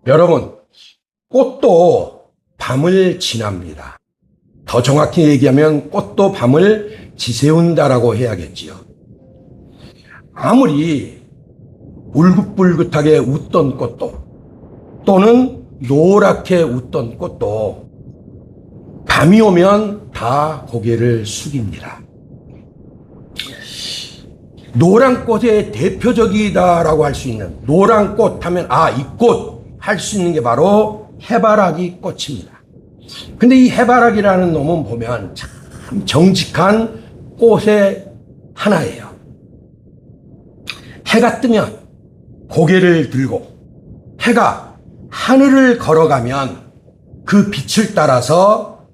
여러분, 꽃도 밤을 지납니다. 더 정확히 얘기하면 꽃도 밤을 지새운다라고 해야겠지요. 아무리 울긋불긋하게 웃던 꽃도 또는 노랗게 웃던 꽃도 밤이 오면 다 고개를 숙입니다. 노란 꽃의 대표적이다라고 할 수 있는 노란 꽃 하면 이 꽃 할 수 있는 게 바로 해바라기 꽃입니다. 근데 이 해바라기라는 놈은 보면 참 정직한 꽃의 하나예요. 해가 뜨면 고개를 들고 해가 하늘을 걸어가면 그 빛을 따라서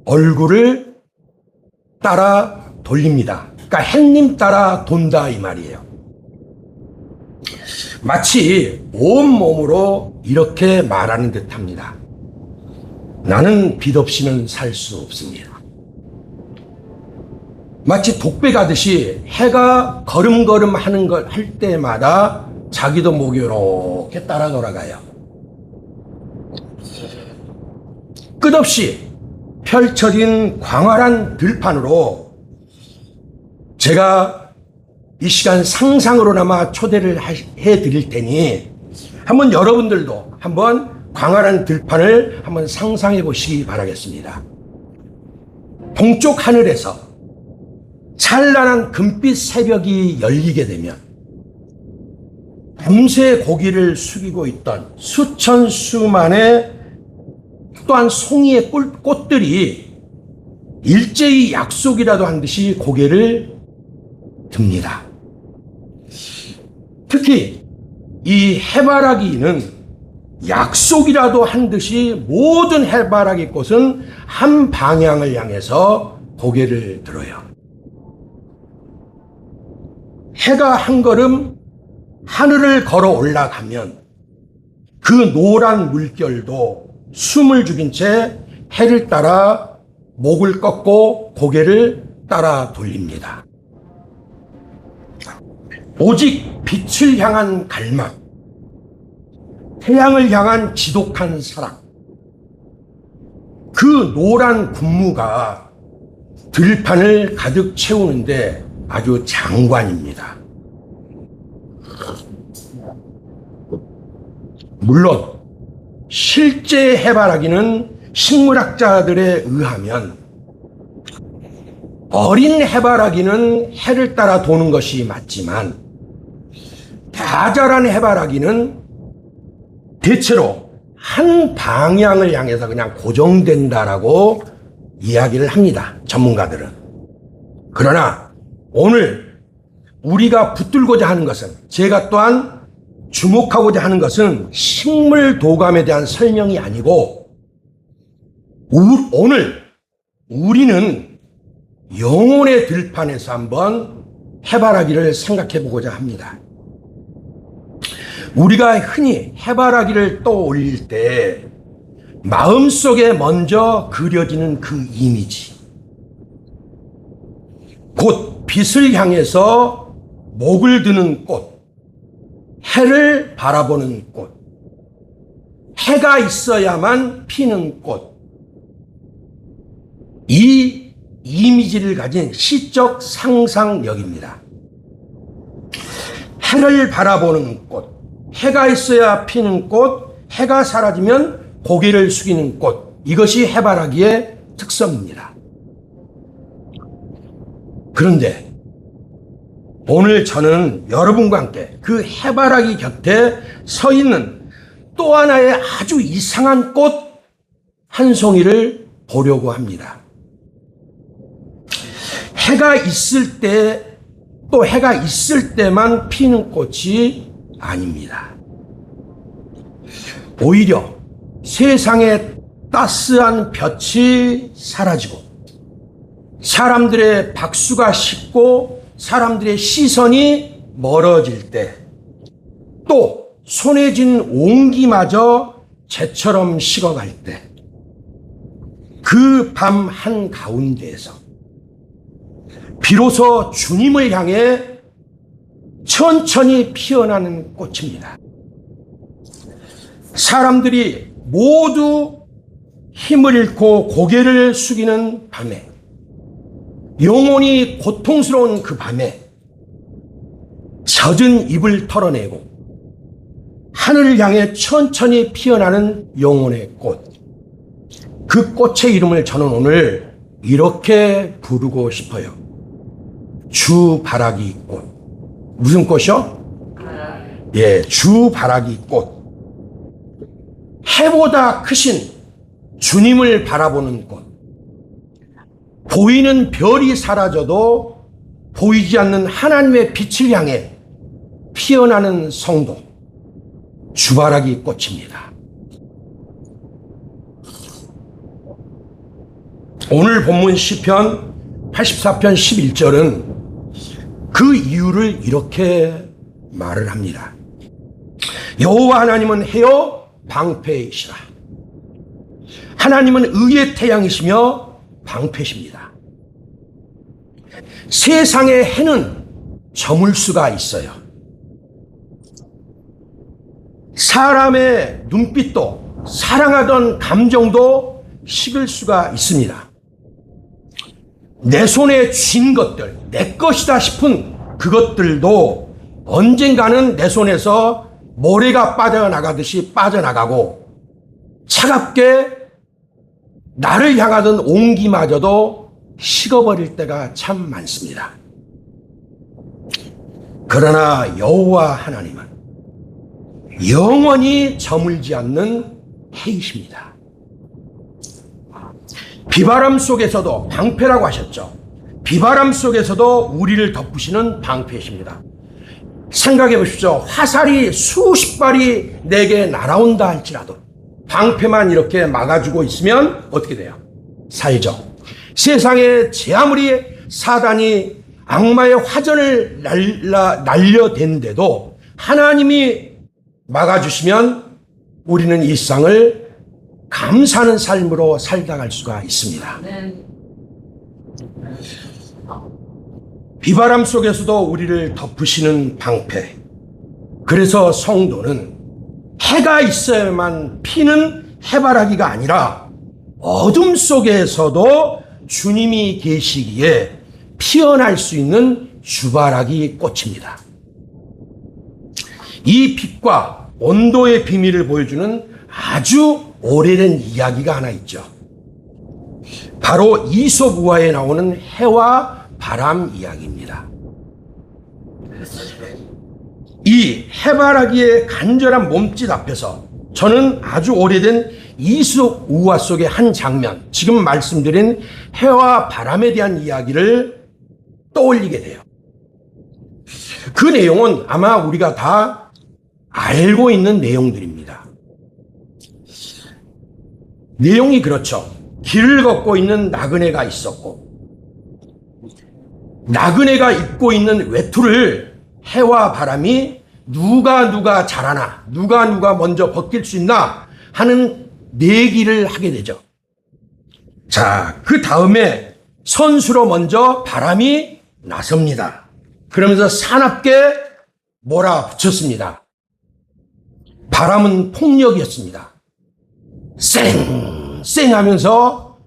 얼굴을 따라 돌립니다. 그러니까 햇님 따라 돈다 이 말이에요. 마치 온몸으로 이렇게 말하는 듯 합니다. 나는 빛 없이는 살 수 없습니다. 마치 독배 가듯이 해가 걸음걸음 하는 걸 할 때마다 자기도 목이 이렇게 따라 돌아가요. 끝없이 펼쳐진 광활한 들판으로 제가 이 시간 상상으로나마 초대를 해드릴 테니 한번 여러분들도 한번 광활한 들판을 한번 상상해 보시기 바라겠습니다. 동쪽 하늘에서 찬란한 금빛 새벽이 열리게 되면 밤새 고개를 숙이고 있던 수천 수만의 또한 송이의 꽃들이 일제히 약속이라도 한 듯이 고개를 듭니다. 특히 이 해바라기는 약속이라도 한 듯이 모든 해바라기 꽃은 한 방향을 향해서 고개를 들어요. 해가 한 걸음 하늘을 걸어 올라가면 그 노란 물결도 숨을 죽인 채 해를 따라 목을 꺾고 고개를 따라 돌립니다. 오직 빛을 향한 갈망, 태양을 향한 지독한 사랑, 그 노란 군무가 들판을 가득 채우는데 아주 장관입니다. 물론 실제 해바라기는 식물학자들에 의하면 어린 해바라기는 해를 따라 도는 것이 맞지만 다 자란 해바라기는 대체로 한 방향을 향해서 그냥 고정된다라고 이야기를 합니다. 전문가들은. 그러나 오늘 우리가 붙들고자 하는 것은, 제가 또한 주목하고자 하는 것은 식물 도감에 대한 설명이 아니고 오늘 우리는 영혼의 들판에서 한번 해바라기를 생각해 보고자 합니다. 우리가 흔히 해바라기를 떠올릴 때 마음속에 먼저 그려지는 그 이미지, 곧 빛을 향해서 목을 드는 꽃, 해를 바라보는 꽃, 해가 있어야만 피는 꽃, 이 이미지를 가진 시적 상상력입니다. 해를 바라보는 꽃, 해가 있어야 피는 꽃, 해가 사라지면 고개를 숙이는 꽃, 이것이 해바라기의 특성입니다. 그런데 오늘 저는 여러분과 함께 그 해바라기 곁에 서 있는 또 하나의 아주 이상한 꽃 한 송이를 보려고 합니다. 해가 있을 때, 또 해가 있을 때만 피는 꽃이 아닙니다. 오히려 세상의 따스한 볕이 사라지고 사람들의 박수가 식고 사람들의 시선이 멀어질 때, 또 손에 쥔 온기마저 재처럼 식어갈 때, 그 밤 한가운데에서 비로소 주님을 향해 천천히 피어나는 꽃입니다. 사람들이 모두 힘을 잃고 고개를 숙이는 밤에, 영혼이 고통스러운 그 밤에 젖은 입을 털어내고 하늘을 향해 천천히 피어나는 영혼의 꽃, 그 꽃의 이름을 저는 오늘 이렇게 부르고 싶어요. 주바라기 꽃. 무슨 꽃이요? 예, 주바라기 꽃. 해보다 크신 주님을 바라보는 꽃. 보이는 별이 사라져도 보이지 않는 하나님의 빛을 향해 피어나는 성도, 주바라기 꽃입니다. 오늘 본문 시편 84편 11절은 그 이유를 이렇게 말을 합니다. 여호와 하나님은 해요 방패이시라. 하나님은 의의 태양이시며 방패십니다. 세상의 해는 저물 수가 있어요. 사람의 눈빛도 사랑하던 감정도 식을 수가 있습니다. 내 손에 쥔 것들, 내 것이다 싶은 그것들도 언젠가는 내 손에서 모래가 빠져나가듯이 빠져나가고 차갑게 나를 향하던 온기마저도 식어버릴 때가 참 많습니다. 그러나 여호와 하나님은 영원히 저물지 않는 해이십니다. 비바람 속에서도 방패라고 하셨죠. 비바람 속에서도 우리를 덮으시는 방패이십니다. 생각해 보십시오. 화살이 수십 발이 내게 날아온다 할지라도 방패만 이렇게 막아주고 있으면 어떻게 돼요? 살죠. 세상에 제 아무리 사단이 악마의 화전을 날려댄데도 하나님이 막아주시면 우리는 일상을 감사하는 삶으로 살다 갈 수가 있습니다. 비바람 속에서도 우리를 덮으시는 방패. 그래서 성도는 해가 있어야만 피는 해바라기가 아니라 어둠 속에서도 주님이 계시기에 피어날 수 있는 주바라기 꽃입니다. 이 빛과 온도의 비밀을 보여주는 아주 오래된 이야기가 하나 있죠. 바로 이솝 우화에 나오는 해와 바람 이야기입니다. 이 해바라기의 간절한 몸짓 앞에서 저는 아주 오래된 이솝 우화 속의 한 장면, 지금 말씀드린 해와 바람에 대한 이야기를 떠올리게 돼요. 그 내용은 아마 우리가 다 알고 있는 내용들입니다. 내용이 그렇죠. 길을 걷고 있는 나그네가 있었고, 나그네가 입고 있는 외투를 해와 바람이 누가 잘하나, 누가 먼저 벗길 수 있나 하는 내기를 하게 되죠. 자, 그 다음에 선수로 먼저 바람이 나섭니다. 그러면서 사납게 몰아붙였습니다. 바람은 폭력이었습니다. 쌩 하면서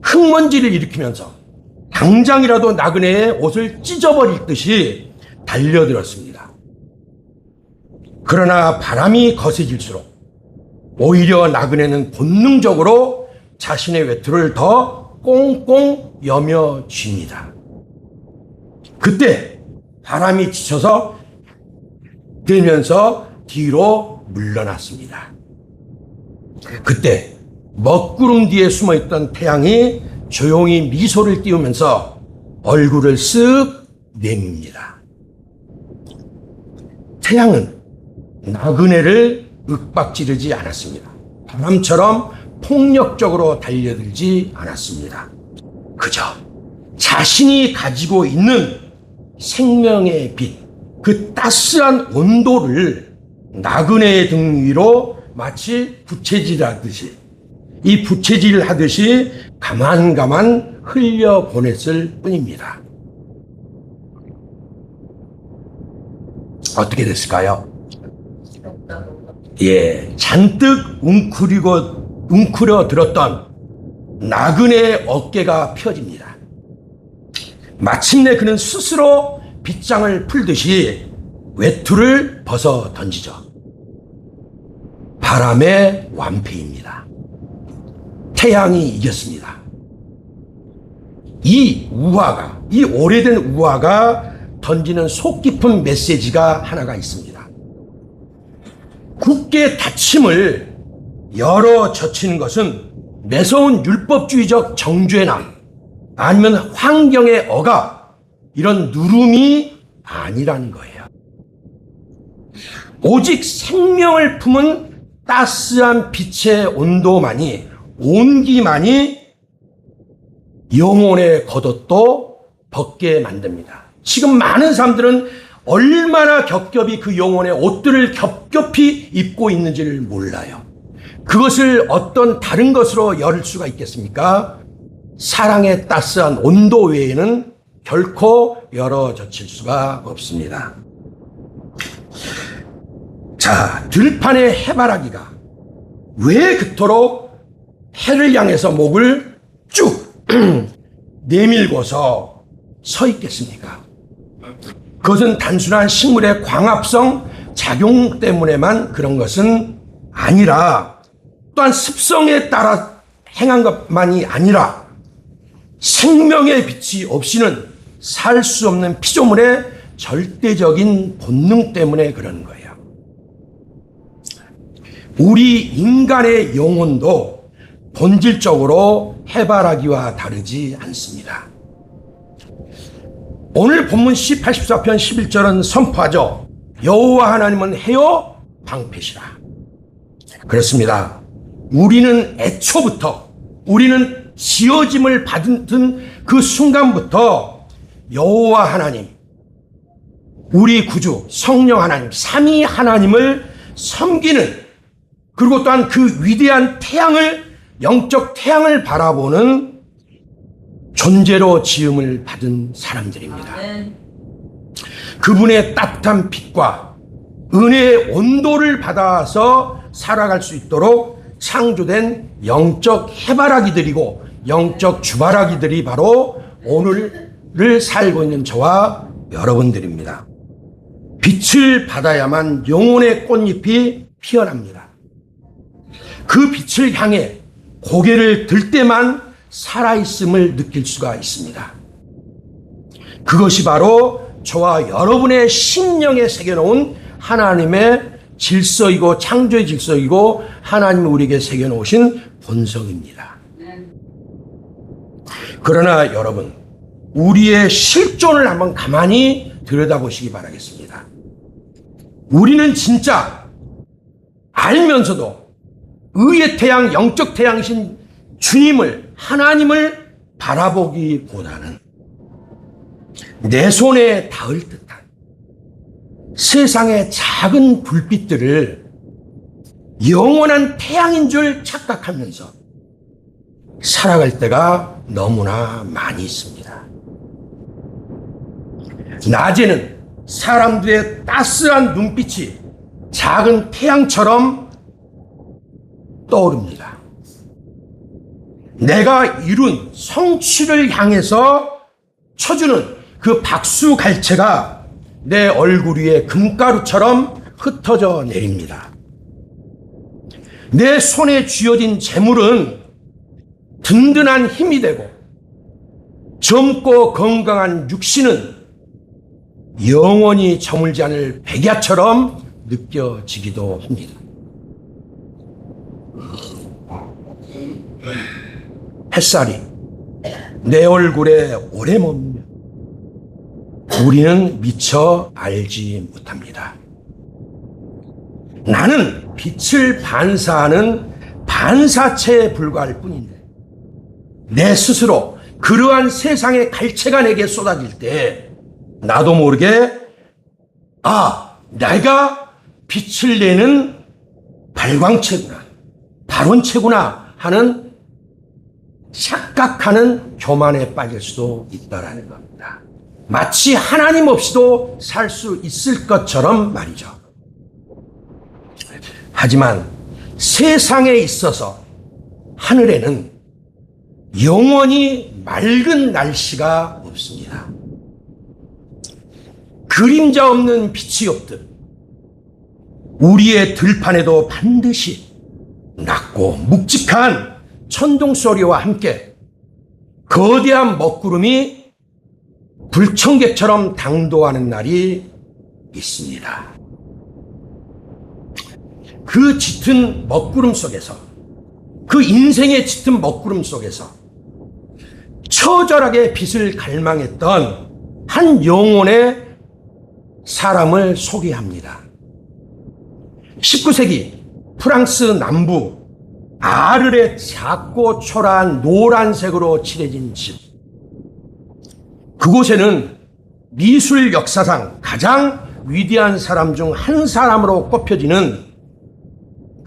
흙먼지를 일으키면서 당장이라도 나그네의 옷을 찢어버릴 듯이 달려들었습니다. 그러나 바람이 거세질수록 오히려 나그네는 본능적으로 자신의 외투를 더 꽁꽁 여며쥡니다. 그때 바람이 지쳐서 들면서 뒤로 물러났습니다. 그때 먹구름 뒤에 숨어있던 태양이 조용히 미소를 띄우면서 얼굴을 쓱 내밉니다. 태양은 나그네를 윽박지르지 않았습니다. 바람처럼 폭력적으로 달려들지 않았습니다. 그저 자신이 가지고 있는 생명의 빛, 그 따스한 온도를 나그네의 등 위로 마치 부채질하듯이, 이 부채질 하듯이 가만가만 흘려보냈을 뿐입니다. 어떻게 됐을까요? 잔뜩 웅크려 들었던 나그네의 어깨가 펴집니다. 마침내 그는 스스로 빗장을 풀듯이 외투를 벗어 던지죠. 바람의 완패입니다. 태양이 이겼습니다. 이 오래된 우화가 던지는 속 깊은 메시지가 하나가 있습니다. 굳게 다침을 열어 젖히는 것은 매서운 율법주의적 정죄나 아니면 환경의 억압, 이런 누름이 아니라는 거예요. 오직 생명을 품은 따스한 빛의 온기만이 영혼의 겉옷도 벗게 만듭니다. 지금 많은 사람들은 얼마나 겹겹이 그 영혼의 옷들을 겹겹이 입고 있는지를 몰라요. 그것을 어떤 다른 것으로 열 수가 있겠습니까? 사랑의 따스한 온도 외에는 결코 열어 젖힐 수가 없습니다. 자, 들판의 해바라기가 왜 그토록 해를 향해서 목을 쭉 내밀고서 서 있겠습니까? 그것은 단순한 식물의 광합성 작용 때문에만 그런 것은 아니라, 또한 습성에 따라 행한 것만이 아니라 생명의 빛이 없이는 살 수 없는 피조물의 절대적인 본능 때문에 그러는 거예요. 우리 인간의 영혼도 본질적으로 해바라기와 다르지 않습니다. 오늘 본문 84편 11절은 선포하죠. 여호와 하나님은 해요 방패시라. 그렇습니다. 우리는 애초부터, 우리는 지어짐을 받은 그 순간부터 여호와 하나님, 우리 구주 성령 하나님, 삼위 하나님을 섬기는, 그리고 또한 그 위대한 태양을, 영적 태양을 바라보는 존재로 지음을 받은 사람들입니다. 그분의 따뜻한 빛과 은혜의 온도를 받아서 살아갈 수 있도록 창조된 영적 해바라기들이고 영적 주바라기들이 바로 오늘을 살고 있는 저와 여러분들입니다. 빛을 받아야만 영혼의 꽃잎이 피어납니다. 그 빛을 향해 고개를 들 때만 살아있음을 느낄 수가 있습니다. 그것이 바로 저와 여러분의 심령에 새겨놓은 하나님의 질서이고 창조의 질서이고 하나님이 우리에게 새겨놓으신 본성입니다. 그러나 여러분, 우리의 실존을 한번 가만히 들여다보시기 바라겠습니다. 우리는 진짜 알면서도 의의 태양, 영적 태양이신 주님을, 하나님을 바라보기보다는 내 손에 닿을 듯한 세상의 작은 불빛들을 영원한 태양인 줄 착각하면서 살아갈 때가 너무나 많이 있습니다. 낮에는 사람들의 따스한 눈빛이 작은 태양처럼 떠오릅니다. 내가 이룬 성취를 향해서 쳐주는 그 박수갈채가 내 얼굴 위에 금가루처럼 흩어져 내립니다. 내 손에 쥐어진 재물은 든든한 힘이 되고 젊고 건강한 육신은 영원히 저물지 않을 백야처럼 느껴지기도 합니다. 햇살이 내 얼굴에 오래 머물면 우리는 미처 알지 못합니다. 나는 빛을 반사하는 반사체에 불과할 뿐인데 내 스스로 그러한 세상의 갈채가 내게 쏟아질 때 나도 모르게 내가 빛을 내는 발광체구나, 발원체구나 하는 착각하는 교만에 빠질 수도 있다라는 겁니다. 마치 하나님 없이도 살 수 있을 것처럼 말이죠. 하지만 세상에 있어서 하늘에는 영원히 맑은 날씨가 없습니다. 그림자 없는 빛이 없듯 우리의 들판에도 반드시 낮고 묵직한 천둥 소리와 함께 거대한 먹구름이 불청객처럼 당도하는 날이 있습니다. 그 짙은 먹구름 속에서, 그 인생의 짙은 먹구름 속에서 처절하게 빛을 갈망했던 한 영혼의 사람을 소개합니다. 19세기 프랑스 남부 아르의 작고 초라한 노란색으로 칠해진 집. 그곳에는 미술 역사상 가장 위대한 사람 중 한 사람으로 꼽혀지는,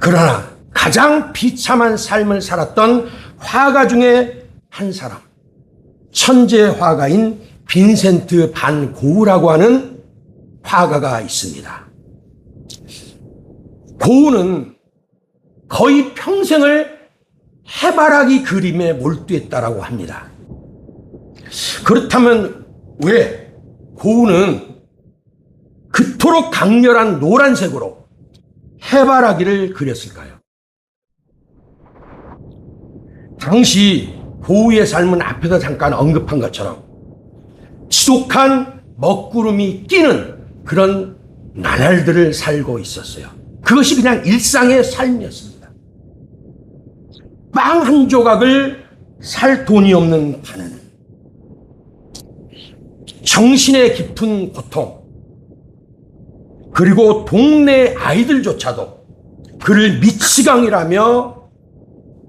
그러나 가장 비참한 삶을 살았던 화가 중에 한 사람, 천재 화가인 빈센트 반 고흐라고 하는 화가가 있습니다. 고흐는 거의 평생을 해바라기 그림에 몰두했다라고 합니다. 그렇다면 왜 고흐는 그토록 강렬한 노란색으로 해바라기를 그렸을까요? 당시 고흐의 삶은 앞에서 잠깐 언급한 것처럼 지독한 먹구름이 끼는 그런 나날들을 살고 있었어요. 그것이 그냥 일상의 삶이었습니다. 빵 한 조각을 살 돈이 없는 가난, 정신의 깊은 고통, 그리고 동네 아이들조차도 그를 미치광이라며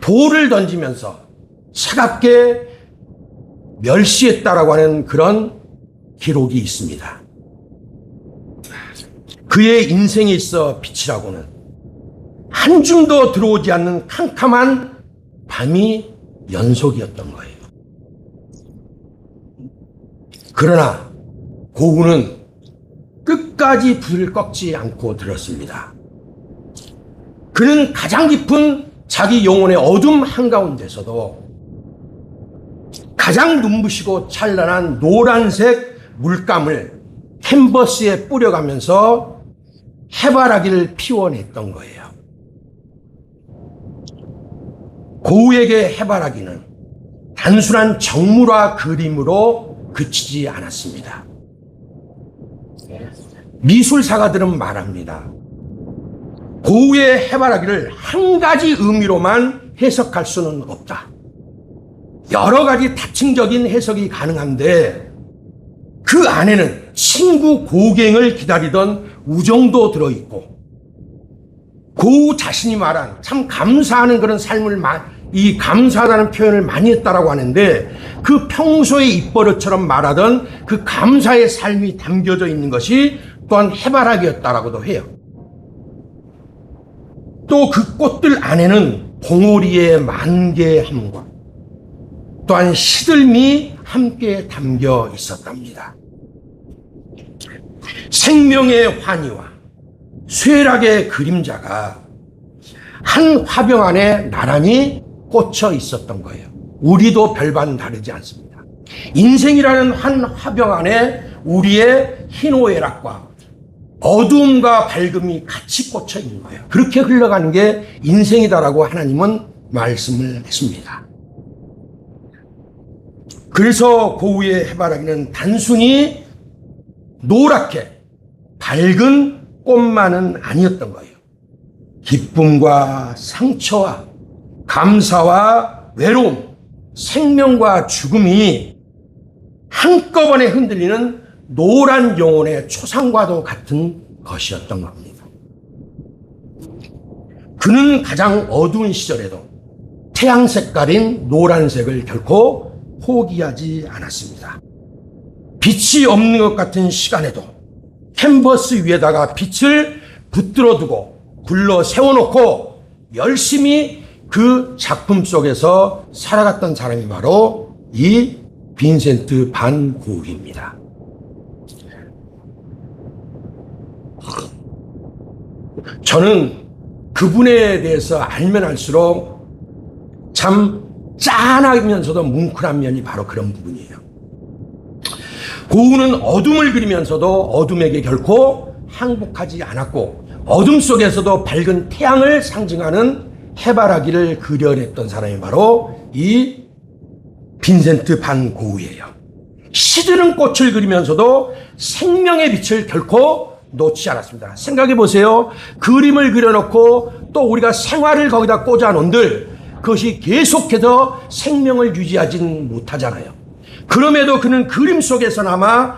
돌을 던지면서 차갑게 멸시했다라고 하는 그런 기록이 있습니다. 그의 인생에 있어 빛이라고는 한 줌도 들어오지 않는 캄캄한 밤이 연속이었던 거예요. 그러나 고흐는 끝까지 불을 꺾지 않고 들었습니다. 그는 가장 깊은 자기 영혼의 어둠 한가운데서도 가장 눈부시고 찬란한 노란색 물감을 캔버스에 뿌려가면서 해바라기를 피워냈던 거예요. 고흐에게 해바라기는 단순한 정물화 그림으로 그치지 않았습니다. 미술사가들은 말합니다. 고흐의 해바라기를 한 가지 의미로만 해석할 수는 없다. 여러 가지 다층적인 해석이 가능한데 그 안에는 친구 고갱을 기다리던 우정도 들어있고, 고흐 자신이 말한 참 감사하는 그런 삶을 이 감사하다는 표현을 많이 했다라고 하는데, 그 평소의 입버릇처럼 말하던 그 감사의 삶이 담겨져 있는 것이 또한 해바라기였다라고도 해요. 또 그 꽃들 안에는 봉오리의 만개함과 또한 시들미 함께 담겨 있었답니다. 생명의 환희와 쇠락의 그림자가 한 화병 안에 나란히 꽂혀 있었던 거예요. 우리도 별반 다르지 않습니다. 인생이라는 한 화병 안에 우리의 희노애락과 어두움과 밝음이 같이 꽂혀 있는 거예요. 그렇게 흘러가는 게 인생이다라고 하나님은 말씀을 했습니다. 그래서 고흐의 해바라기는 단순히 노랗게 밝은 꽃만은 아니었던 거예요. 기쁨과 상처와 감사와 외로움, 생명과 죽음이 한꺼번에 흔들리는 노란 영혼의 초상과도 같은 것이었던 겁니다. 그는 가장 어두운 시절에도 태양 색깔인 노란색을 결코 포기하지 않았습니다. 빛이 없는 것 같은 시간에도 캔버스 위에다가 빛을 붙들어 두고 불러 세워놓고 열심히 그 작품 속에서 살아갔던 사람이 바로 이 빈센트 반 고흐입니다. 저는 그 그분에 대해서 알면 알수록 참 짠하면서도 뭉클한 면이 바로 그런 부분이에요. 고우는 어둠을 그리면서도 어둠에게 결코 항복하지 않았고 어둠 속에서도 밝은 태양을 상징하는 해바라기를 그려냈던 사람이 바로 이 빈센트 반 고흐예요. 시드른 꽃을 그리면서도 생명의 빛을 결코 놓지 않았습니다. 생각해 보세요. 그림을 그려놓고 또 우리가 생활을 거기다 꽂아 놓은들 그것이 계속해서 생명을 유지하진 못하잖아요. 그럼에도 그는 그림 속에서나마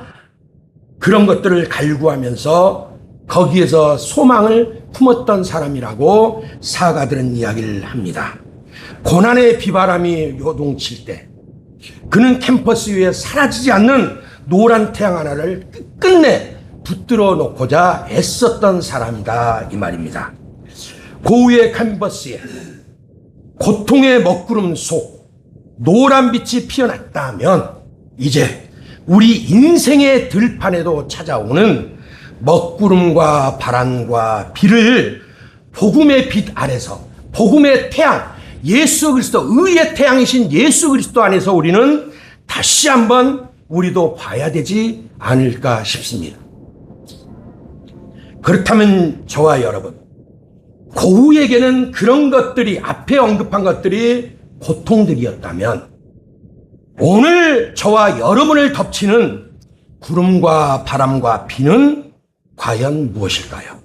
그런 것들을 갈구하면서 거기에서 소망을 품었던 사람이라고 사가들은 이야기를 합니다. 고난의 비바람이 요동칠 때 그는 캠퍼스 위에 사라지지 않는 노란 태양 하나를 끝내 붙들어 놓고자 애썼던 사람이다 이 말입니다. 고흐의 캠퍼스에 고통의 먹구름 속 노란 빛이 피어났다면 이제 우리 인생의 들판에도 찾아오는 먹구름과 바람과 비를 복음의 빛 아래서 복음의 태양 예수 그리스도 의의 태양이신 예수 그리스도 안에서 우리는 다시 한번 우리도 봐야 되지 않을까 싶습니다. 그렇다면 저와 여러분 고흐에게는 그런 것들이 앞에 언급한 것들이 고통들이었다면 오늘 저와 여러분을 덮치는 구름과 바람과 비는 과연 무엇일까요?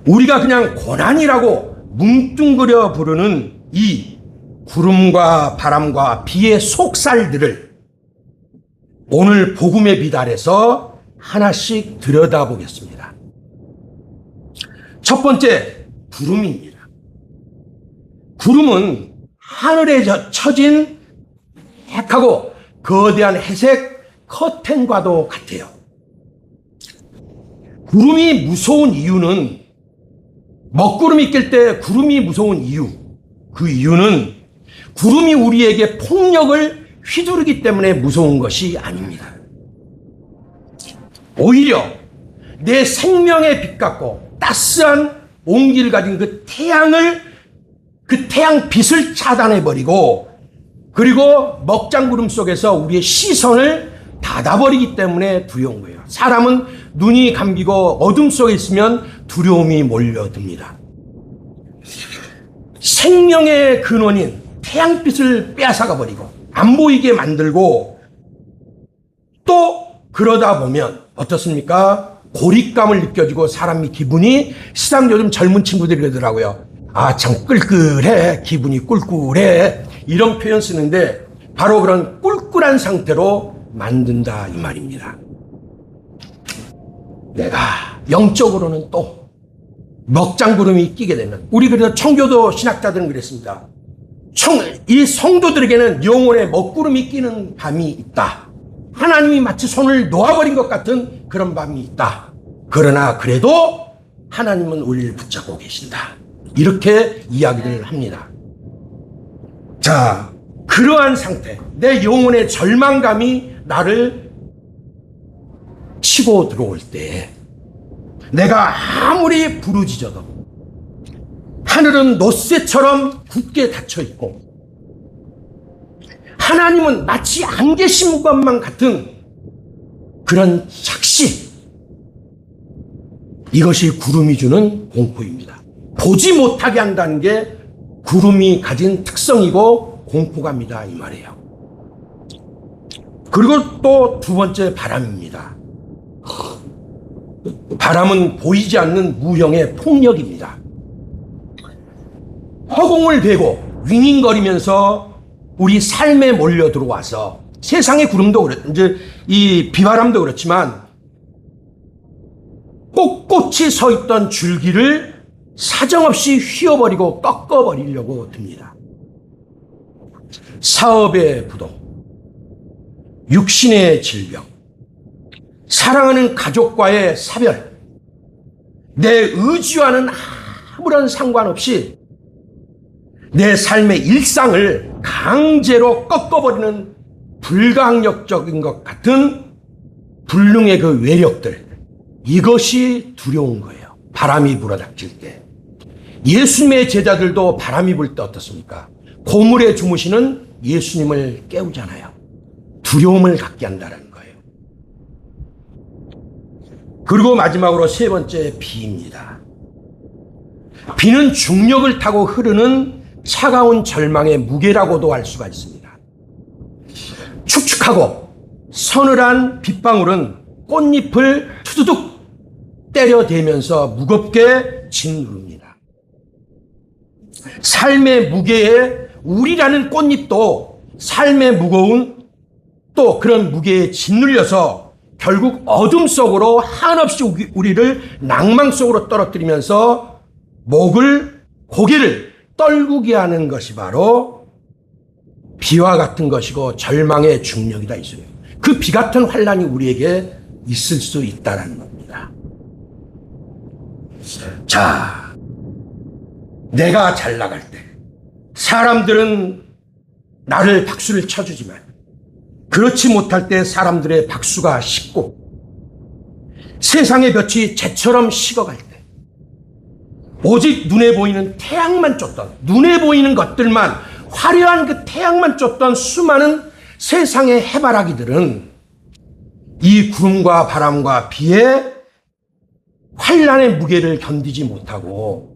우리가 그냥 고난이라고 뭉뚱그려 부르는 이 구름과 바람과 비의 속살들을 오늘 복음의 빛 아래서 하나씩 들여다보겠습니다. 첫 번째, 구름입니다. 구름은 하늘에 쳐진 핵하고 거대한 회색 커튼과도 같아요. 구름이 무서운 이유는 먹구름이 낄 때 구름이 무서운 이유, 그 이유는 구름이 우리에게 폭력을 휘두르기 때문에 무서운 것이 아닙니다. 오히려 내 생명의 빛 같고 따스한 온기를 가진 그 태양 빛을 차단해버리고 그리고 먹장구름 속에서 우리의 시선을 닫아버리기 때문에 두려운 거예요. 사람은 눈이 감기고 어둠 속에 있으면 두려움이 몰려듭니다. 생명의 근원인 태양빛을 빼앗아가 버리고 안 보이게 만들고 또 그러다 보면 어떻습니까? 고립감을 느껴지고 사람이 기분이 시상 요즘 젊은 친구들이 그러더라고요. 아, 참 꿀꿀해. 기분이 꿀꿀해. 이런 표현 쓰는데 바로 그런 꿀꿀한 상태로 만든다 이 말입니다. 내가 영적으로는 또 먹장구름이 끼게 되는 우리 그래서 청교도 신학자들은 그랬습니다. 이 성도들에게는 영혼의 먹구름이 끼는 밤이 있다. 하나님이 마치 손을 놓아버린 것 같은 그런 밤이 있다. 그러나 그래도 하나님은 우리를 붙잡고 계신다. 이렇게 이야기를 합니다. 자, 그러한 상태, 내 영혼의 절망감이 나를 치고 들어올 때 내가 아무리 부르짖어도 하늘은 노쇠처럼 굳게 닫혀있고 하나님은 마치 안 계신 것만 같은 그런 착시, 이것이 구름이 주는 공포입니다. 보지 못하게 한다는 게 구름이 가진 특성이고 공포감이다 이 말이에요. 그리고 또 두 번째 바람입니다. 바람은 보이지 않는 무형의 폭력입니다. 허공을 베고 윙윙거리면서 우리 삶에 몰려 들어와서 세상의 구름도 이제 이 비바람도 그렇지만 꼿꼿이 서 있던 줄기를 사정없이 휘어버리고 꺾어버리려고 듭니다. 사업의 부도, 육신의 질병, 사랑하는 가족과의 사별, 내 의지와는 아무런 상관없이 내 삶의 일상을 강제로 꺾어버리는 불강력적인 것 같은 불능의 그 외력들, 이것이 두려운 거예요. 바람이 불어닥칠 때, 예수님의 제자들도 바람이 불 때 어떻습니까? 고물에 주무시는 예수님을 깨우잖아요. 두려움을 갖게 한다는 거예요. 그리고 마지막으로 세 번째, 비입니다. 비는 중력을 타고 흐르는 차가운 절망의 무게라고도 할 수가 있습니다. 축축하고 서늘한 빗방울은 꽃잎을 투두둑 때려대면서 무겁게 짓누릅니다. 삶의 무게에 우리라는 꽃잎도 삶의 무거운 또 그런 무게에 짓눌려서 결국 어둠 속으로 한없이 우리를 낭망 속으로 떨어뜨리면서 고개를 떨구게 하는 것이 바로 비와 같은 것이고 절망의 중력이다 있어요. 그 비 같은 환란이 우리에게 있을 수 있다는 겁니다. 자, 내가 잘 나갈 때 사람들은 나를 박수를 쳐주지만 그렇지 못할 때 사람들의 박수가 식고 세상의 볕이 재처럼 식어갈 때 오직 눈에 보이는 태양만 쫓던, 눈에 보이는 것들만, 화려한 그 태양만 쫓던 수많은 세상의 해바라기들은 이 구름과 바람과 비의 환란의 무게를 견디지 못하고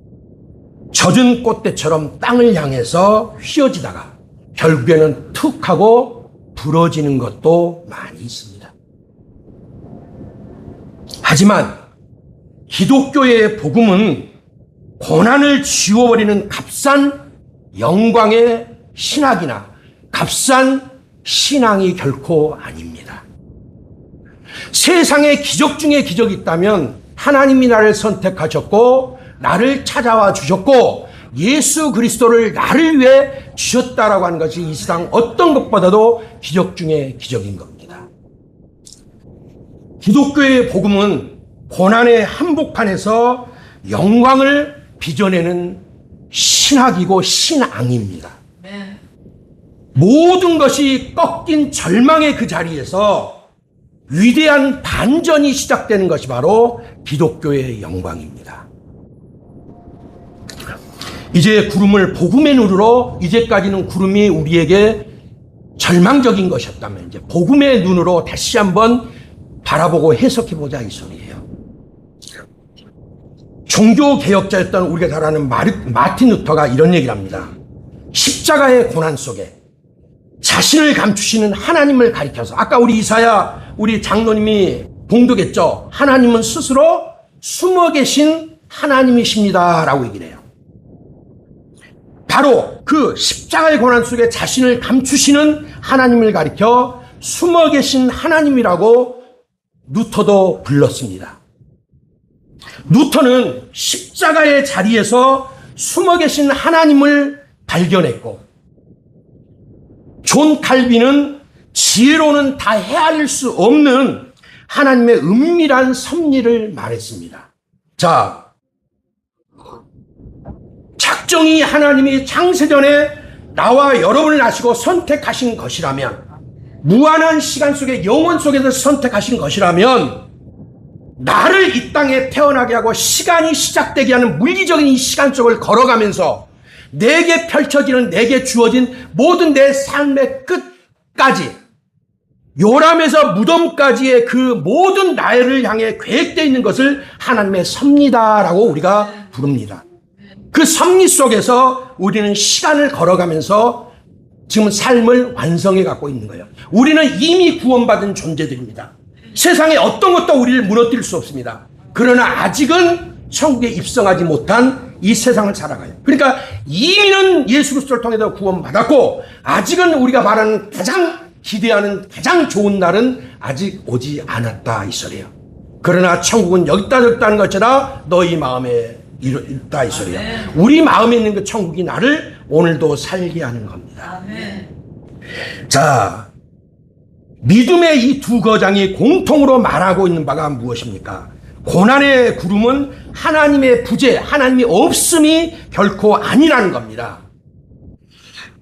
젖은 꽃대처럼 땅을 향해서 휘어지다가 결국에는 툭 하고 부러지는 것도 많이 있습니다. 하지만 기독교의 복음은 고난을 지워버리는 값싼 영광의 신학이나 값싼 신앙이 결코 아닙니다. 세상에 기적 중에 기적이 있다면 하나님이 나를 선택하셨고 나를 찾아와 주셨고 예수 그리스도를 나를 위해 주셨다라고 하는 것이 이 세상 어떤 것보다도 기적 중에 기적인 겁니다. 기독교의 복음은 고난의 한복판에서 영광을 빚어내는 신학이고 신앙입니다. 모든 것이 꺾인 절망의 그 자리에서 위대한 반전이 시작되는 것이 바로 기독교의 영광입니다. 이제 구름을 복음의 눈으로, 이제까지는 구름이 우리에게 절망적인 것이었다면 이제 복음의 눈으로 다시 한번 바라보고 해석해보자 이 소리예요. 종교개혁자였던 우리가 잘 아는 마틴 루터가 이런 얘기를 합니다. 십자가의 고난 속에 자신을 감추시는 하나님을 가리켜서, 아까 우리 이사야 우리 장로님이 봉독했죠. 하나님은 스스로 숨어 계신 하나님이십니다 라고 얘기를 해요. 바로 그 십자가의 고난 속에 자신을 감추시는 하나님을 가리켜 숨어 계신 하나님이라고 루터도 불렀습니다. 루터는 십자가의 자리에서 숨어 계신 하나님을 발견했고, 존 칼빈은 지혜로는 다 헤아릴 수 없는 하나님의 은밀한 섭리를 말했습니다. 자, 작정이 하나님이 창세전에 나와 여러분을 아시고 선택하신 것이라면, 무한한 시간 속에 영원 속에서 선택하신 것이라면, 나를 이 땅에 태어나게 하고 시간이 시작되게 하는 물리적인 이 시간 속을 걸어가면서 내게 펼쳐지는, 내게 주어진 모든 내 삶의 끝까지, 요람에서 무덤까지의 그 모든 나를 향해 계획되어 있는 것을 하나님의 섭리다라고 우리가 부릅니다. 그 섭리 속에서 우리는 시간을 걸어가면서 지금 삶을 완성해 갖고 있는 거예요. 우리는 이미 구원받은 존재들입니다. 세상에 어떤 것도 우리를 무너뜨릴 수 없습니다. 그러나 아직은 천국에 입성하지 못한 이 세상을 살아가요. 그러니까 이미는 예수 그리스도를 통해서 구원받았고, 아직은 우리가 말하는 가장 기대하는 가장 좋은 날은 아직 오지 않았다 이 소리예요. 그러나 천국은 여기다 하는 것이라 너희 마음에 있다 이 소리예요. 우리 마음에 있는 그 천국이 나를 오늘도 살게 하는 겁니다. 자, 믿음의 이 두 거장이 공통으로 말하고 있는 바가 무엇입니까? 고난의 구름은 하나님의 부재, 하나님이 없음이 결코 아니라는 겁니다.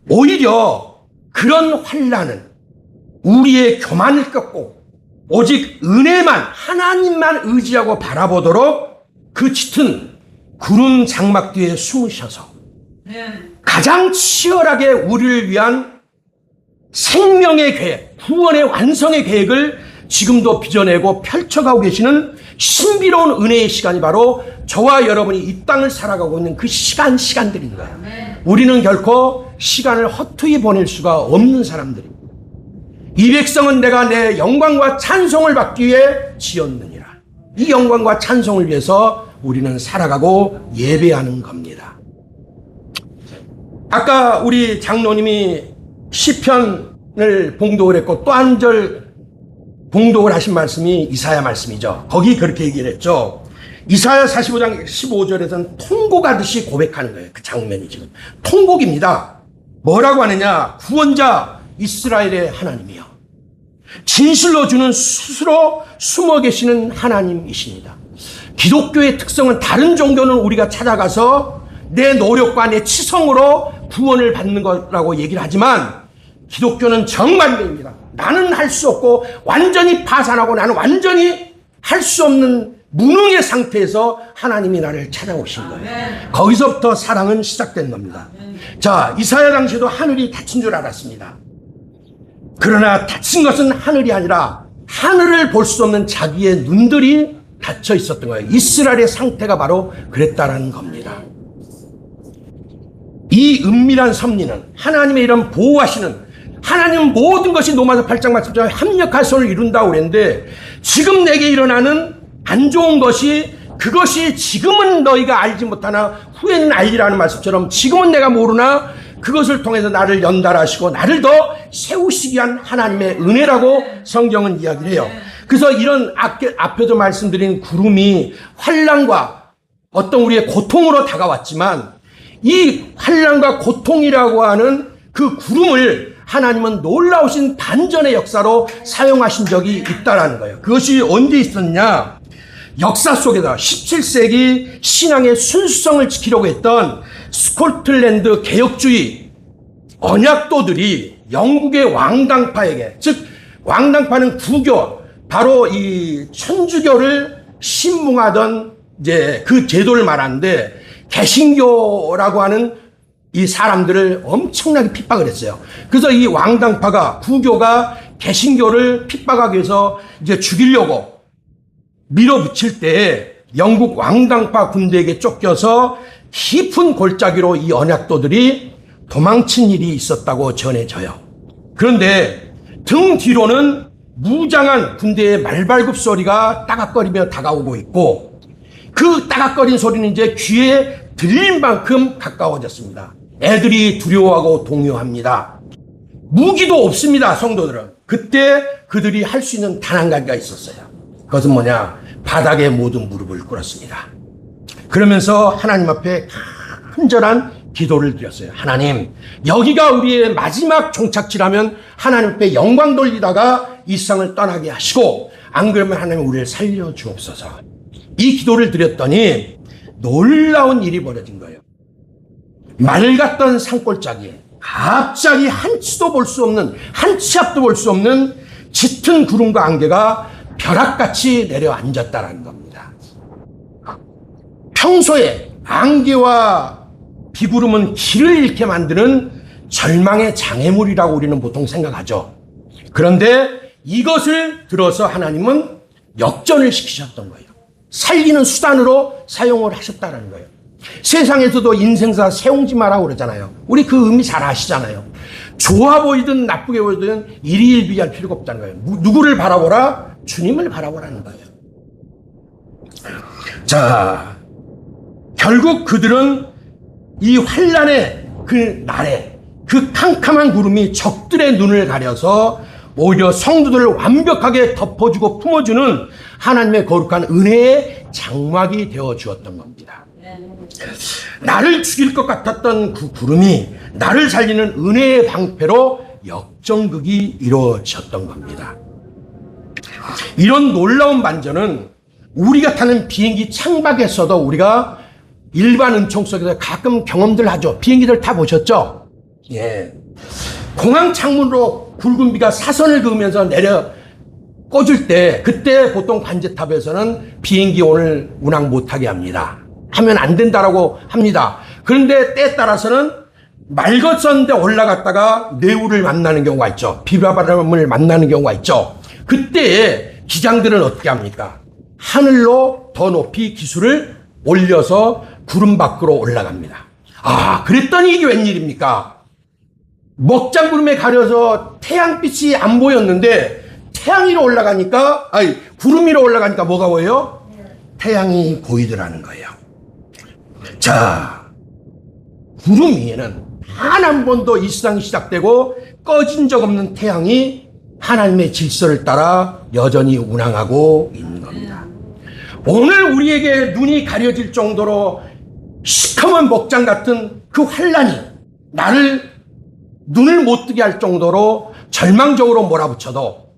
오히려 그런 환난은 우리의 교만을 꺾고 오직 은혜만, 하나님만 의지하고 바라보도록 그 짙은 구름 장막 뒤에 숨으셔서 가장 치열하게 우리를 위한 생명의 계획, 구원의 완성의 계획을 지금도 빚어내고 펼쳐가고 계시는 신비로운 은혜의 시간이 바로 저와 여러분이 이 땅을 살아가고 있는 그 시간들인 거예요. 우리는 결코 시간을 허투루 보낼 수가 없는 사람들입니다. 이 백성은 내가 내 영광과 찬송을 받기 위해 지었느니라. 이 영광과 찬송을 위해서 우리는 살아가고 예배하는 겁니다. 아까 우리 장로님이 시편을 봉독을 했고 또 한 절 봉독을 하신 말씀이 이사야 말씀이죠. 거기 그렇게 얘기를 했죠. 이사야 45장 15절에서는 통곡하듯이 고백하는 거예요. 그 장면이 지금 통곡입니다. 뭐라고 하느냐? 구원자 이스라엘의 하나님이요, 진실로 주는 스스로 숨어 계시는 하나님이십니다. 기독교의 특성은 다른 종교는 우리가 찾아가서 내 노력과 내 치성으로 구원을 받는 거라고 얘기를 하지만 기독교는 정반대입니다. 나는 할 수 없고 완전히 파산하고 나는 완전히 할 수 없는 무능의 상태에서 하나님이 나를 찾아오신 거예요. 거기서부터 사랑은 시작된 겁니다. 자, 이사야 당시에도 하늘이 닫힌 줄 알았습니다. 그러나 닫힌 것은 하늘이 아니라 하늘을 볼 수 없는 자기의 눈들이 닫혀 있었던 거예요. 이스라엘의 상태가 바로 그랬다라는 겁니다. 이 은밀한 섭리는 하나님의 이런 보호하시는, 하나님은 모든 것이 로마서 8장 말씀처럼 합력할 손을 이룬다고 그랬는데 지금 내게 일어나는 안 좋은 것이, 그것이 지금은 너희가 알지 못하나 후에는 알리라는 말씀처럼 지금은 내가 모르나 그것을 통해서 나를 연달하시고 나를 더 세우시기 위한 하나님의 은혜라고 성경은 이야기를 해요. 그래서 이런 앞에도 말씀드린 구름이 환난과 어떤 우리의 고통으로 다가왔지만 이 환난과 고통이라고 하는 그 구름을 하나님은 놀라우신 반전의 역사로 사용하신 적이 있다라는 거예요. 그것이 언제 있었냐? 역사 속에서 17세기 신앙의 순수성을 지키려고 했던 스코틀랜드 개혁주의 언약도들이 영국의 왕당파에게, 즉 왕당파는 구교, 바로 이 천주교를 신봉하던 이제 그 제도를 말하는데 개신교라고 하는 이 사람들을 엄청나게 핍박을 했어요. 그래서 이 왕당파가, 구교가 개신교를 핍박하기 위해서 이제 죽이려고 밀어붙일 때 영국 왕당파 군대에게 쫓겨서 깊은 골짜기로 이 언약도들이 도망친 일이 있었다고 전해져요. 그런데 등 뒤로는 무장한 군대의 말발굽 소리가 따각거리며 다가오고 있고 그 따각거린 소리는 이제 귀에 들릴 만큼 가까워졌습니다. 애들이 두려워하고 동요합니다. 무기도 없습니다, 성도들은. 그때 그들이 할 수 있는 단 한 가지가 있었어요. 그것은 뭐냐? 바닥에 모든 무릎을 꿇었습니다. 그러면서 하나님 앞에 간절한 기도를 드렸어요. 하나님, 여기가 우리의 마지막 종착지라면 하나님 앞에 영광 돌리다가 이 세상을 떠나게 하시고, 안 그러면 하나님 우리를 살려 주옵소서. 이 기도를 드렸더니 놀라운 일이 벌어진 거예요. 맑았던 산골짜기에 갑자기 한 치도 볼 수 없는, 한 치 앞도 볼 수 없는 짙은 구름과 안개가 벼락같이 내려앉았다는 겁니다. 평소에 안개와 비구름은 길을 잃게 만드는 절망의 장애물이라고 우리는 보통 생각하죠. 그런데 이것을 들어서 하나님은 역전을 시키셨던 거예요. 살리는 수단으로 사용을 하셨다는 거예요. 세상에서도 인생사 세옹지마라고 그러잖아요. 우리 그 의미 잘 아시잖아요. 좋아 보이든 나쁘게 보이든 일희일비할 필요가 없다는 거예요. 누구를 바라보라? 주님을 바라보라는 거예요. 자, 결국 그들은 이 환난의 그 날에 그 캄캄한 구름이 적들의 눈을 가려서 오히려 성도들을 완벽하게 덮어주고 품어주는 하나님의 거룩한 은혜의 장막이 되어 주었던 겁니다. 나를 죽일 것 같았던 그 구름이 나를 살리는 은혜의 방패로 역전극이 이루어졌던 겁니다. 이런 놀라운 반전은 우리가 타는 비행기 창밖에서도 우리가 일반 은총 속에서 가끔 경험들 하죠. 비행기들 타보셨죠? 예. 공항 창문으로 굵은 비가 사선을 그으면서 꽂을 때 그때 보통 관제탑에서는 비행기 오늘 운항 못하게 합니다. 하면 안 된다라고 합니다. 그런데 때에 따라서는 맑았었는데 올라갔다가 뇌우를 만나는 경우가 있죠. 비바람을 만나는 경우가 있죠. 그때 기장들은 어떻게 합니까? 하늘로 더 높이 기술을 올려서 구름 밖으로 올라갑니다. 아, 그랬더니 이게 웬일입니까? 먹장구름에 가려서 태양빛이 안 보였는데 태양 위로 올라가니까, 구름 위로 올라가니까 뭐가 보여요? 태양이 보이더라는 거예요. 자, 구름 위에는 단 한 번도 이 세상이 시작되고 꺼진 적 없는 태양이 하나님의 질서를 따라 여전히 운항하고 있는 겁니다. 오늘 우리에게 눈이 가려질 정도로 시커먼 먹장 같은 그 환란이 나를 눈을 못 뜨게 할 정도로 절망적으로 몰아붙여도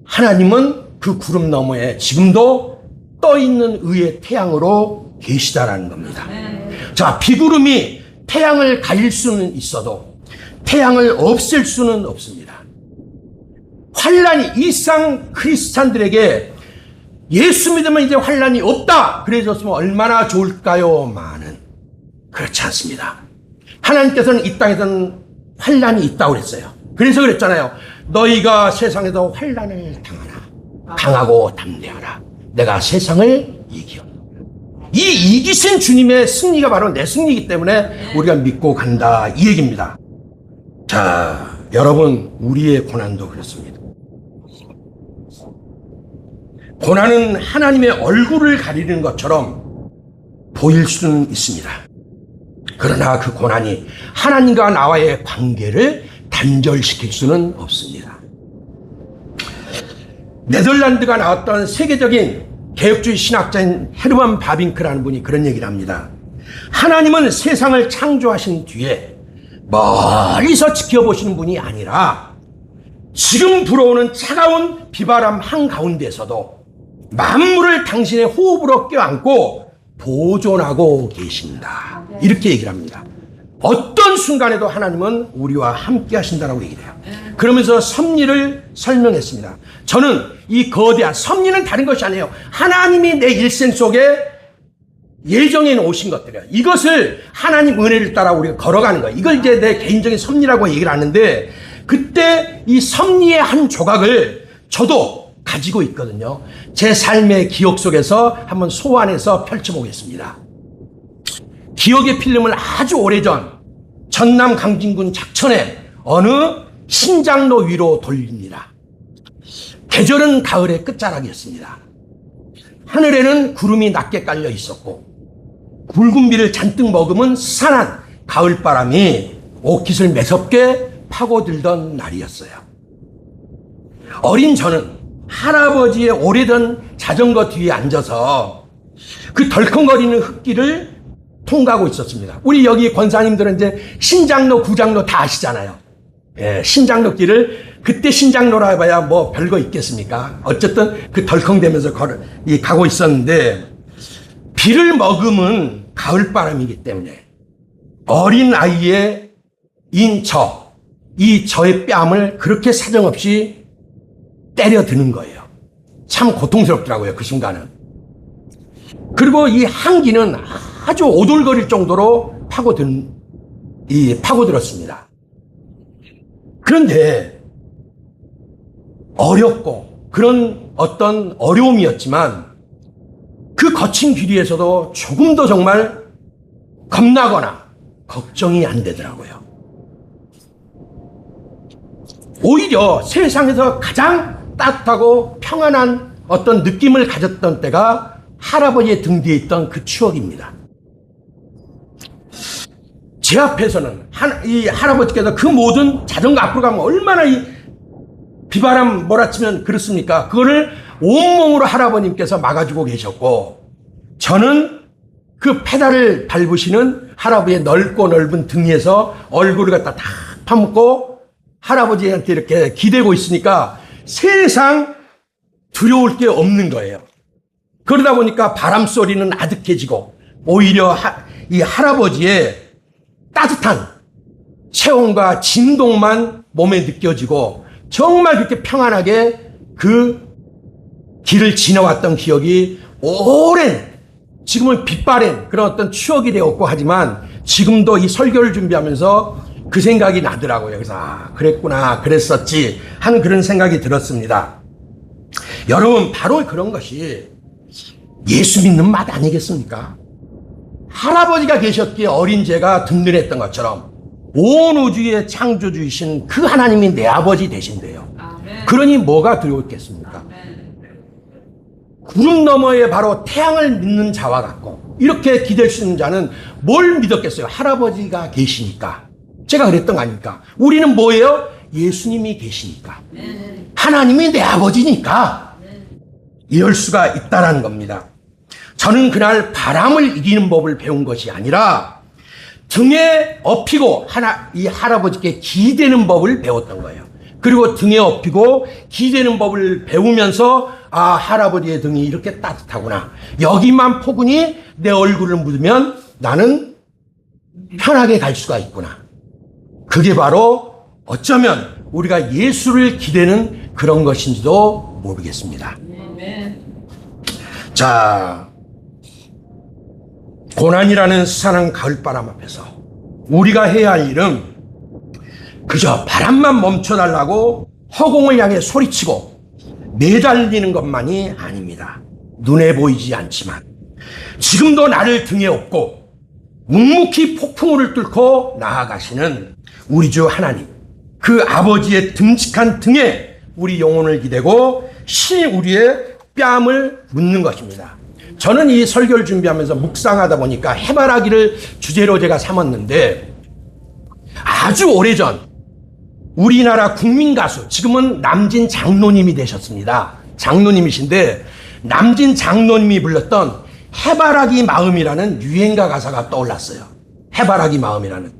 하나님은 그 구름 너머에 지금도 떠있는 의의 태양으로 계시다라는 겁니다. 자, 비구름이 태양을 가릴 수는 있어도 태양을 없앨 수는 없습니다. 환란이 이상 크리스찬들에게 예수 믿으면 이제 환란이 없다 그래줬으면 얼마나 좋을까요? 많은 그렇지 않습니다. 하나님께서는 이 땅에서는 환란이 있다고 그랬어요. 그래서 그랬잖아요. 너희가 세상에서 환란을 당하라. 당하고 담대하라. 내가 세상을 이기었노라. 이 이기신 주님의 승리가 바로 내 승리이기 때문에 우리가 믿고 간다 이 얘기입니다. 자, 여러분, 우리의 고난도 그렇습니다. 고난은 하나님의 얼굴을 가리는 것처럼 보일 수는 있습니다. 그러나 그 고난이 하나님과 나와의 관계를 단절시킬 수는 없습니다. 네덜란드가 나왔던 세계적인 개혁주의 신학자인 헤르만 바빙크라는 분이 그런 얘기를 합니다. 하나님은 세상을 창조하신 뒤에 멀리서 지켜보시는 분이 아니라 지금 불어오는 차가운 비바람 한가운데서도 만물을 당신의 호흡으로 껴안고 보존하고 계신다. 이렇게 얘기를 합니다. 어떤 순간에도 하나님은 우리와 함께 하신다라고 얘기를 해요. 그러면서 섭리를 설명했습니다. 저는 이 거대한 섭리는 다른 것이 아니에요. 하나님이 내 일생 속에 예정해 놓으신 것들이에요. 이것을 하나님 은혜를 따라 우리가 걸어가는 거예요. 이걸 이제 내 개인적인 섭리라고 얘기를 하는데 그때 이 섭리의 한 조각을 저도 가지고 있거든요. 제 삶의 기억 속에서 한번 소환해서 펼쳐보겠습니다. 기억의 필름을 아주 오래전 전남 강진군 작천의 어느 신장로 위로 돌립니다. 계절은 가을의 끝자락이었습니다. 하늘에는 구름이 낮게 깔려 있었고 붉은 비를 잔뜩 머금은 스산한 가을바람이 옷깃을 매섭게 파고들던 날이었어요. 어린 저는 할아버지의 오래된 자전거 뒤에 앉아서 그 덜컹거리는 흙길을 통과하고 있었습니다. 우리 여기 권사님들은 이제 신장로, 구장로 다 아시잖아요. 예, 신장로 길을 그때 신장로라 해봐야 뭐 별거 있겠습니까? 어쨌든 그 덜컹대면서 가고 있었는데 비를 머금은 가을바람이기 때문에 어린 아이의 이 저의 뺨을 그렇게 사정없이 때려드는 거예요. 참 고통스럽더라고요, 그 순간은. 그리고 이 한기는 아주 오돌거릴 정도로 파고들었습니다. 그런데 어렵고 그런 어떤 어려움이었지만 그 거친 길 위에서도 조금 더 정말 겁나거나 걱정이 안 되더라고요. 오히려 세상에서 가장 따뜻하고 평안한 어떤 느낌을 가졌던 때가 할아버지의 등 뒤에 있던 그 추억입니다. 제 앞에서는 이 할아버지께서 그 모든 자전거 앞으로 가면 얼마나 이 비바람 몰아치면 그렇습니까? 그거를 온몸으로 할아버님께서 막아주고 계셨고 저는 그 페달을 밟으시는 할아버지의 넓고 넓은 등 위에서 얼굴을 갖다 다 파묻고 할아버지한테 이렇게 기대고 있으니까 세상 두려울 게 없는 거예요. 그러다 보니까 바람 소리는 아득해지고 오히려 이 할아버지의 따뜻한 체온과 진동만 몸에 느껴지고 정말 그렇게 평안하게 그 길을 지나왔던 기억이 오랜, 지금은 빛바랜 그런 어떤 추억이 되었고 하지만 지금도 이 설교를 준비하면서 그 생각이 나더라고요. 그래서 그랬구나, 그랬었지 하는 그런 생각이 들었습니다. 여러분, 바로 그런 것이 예수 믿는 맛 아니겠습니까? 할아버지가 계셨기에 어린 제가 든든했던 것처럼 온 우주의 창조주이신 그 하나님이 내 아버지 되신대요. 아멘. 그러니 뭐가 두려웠겠습니까? 아멘. 구름 너머에 바로 태양을 믿는 자와 같고 이렇게 기댈 수 있는 자는 뭘 믿었겠어요? 할아버지가 계시니까. 제가 그랬던 거 아닙니까? 우리는 뭐예요? 예수님이 계시니까. 아멘. 하나님이 내 아버지니까. 아멘. 이럴 수가 있다는 겁니다. 저는 그날 바람을 이기는 법을 배운 것이 아니라 등에 업히고 이 할아버지께 기대는 법을 배웠던 거예요. 그리고 등에 업히고 기대는 법을 배우면서 할아버지의 등이 이렇게 따뜻하구나. 여기만 포근히 내 얼굴을 묻으면 나는 편하게 갈 수가 있구나. 그게 바로 어쩌면 우리가 예수를 기대는 그런 것인지도 모르겠습니다. 자, 고난이라는 수산한 가을바람 앞에서 우리가 해야 할 일은 그저 바람만 멈춰달라고 허공을 향해 소리치고 매달리는 것만이 아닙니다. 눈에 보이지 않지만 지금도 나를 등에 업고 묵묵히 폭풍우를 뚫고 나아가시는 우리 주 하나님, 그 아버지의 듬직한 등에 우리 영혼을 기대고 신 우리의 뺨을 묻는 것입니다. 저는 이 설교를 준비하면서 묵상하다 보니까 해바라기를 주제로 제가 삼았는데 아주 오래전 우리나라 국민가수, 지금은 남진 장로님이 되셨습니다. 장로님이신데 남진 장로님이 불렀던 해바라기 마음이라는 유행가 가사가 떠올랐어요. 해바라기 마음이라는.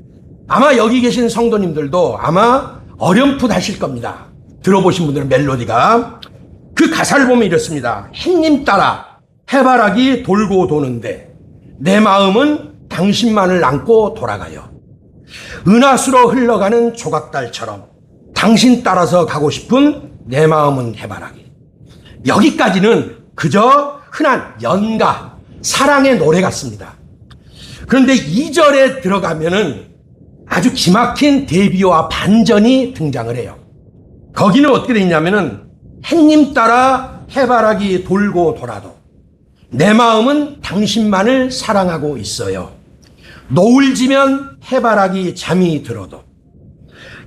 아마 여기 계신 성도님들도 아마 어렴풋하실 겁니다. 들어보신 분들은 멜로디가. 그 가사를 보면 이렇습니다. 햇님 따라 해바라기 돌고 도는데 내 마음은 당신만을 안고 돌아가요. 은하수로 흘러가는 조각달처럼 당신 따라서 가고 싶은 내 마음은 해바라기. 여기까지는 그저 흔한 연가, 사랑의 노래 같습니다. 그런데 2절에 들어가면은 아주 기막힌 대비와 반전이 등장을 해요. 거기는 어떻게 되어 있냐면은 햇님 따라 해바라기 돌고 돌아도 내 마음은 당신만을 사랑하고 있어요. 노을 지면 해바라기 잠이 들어도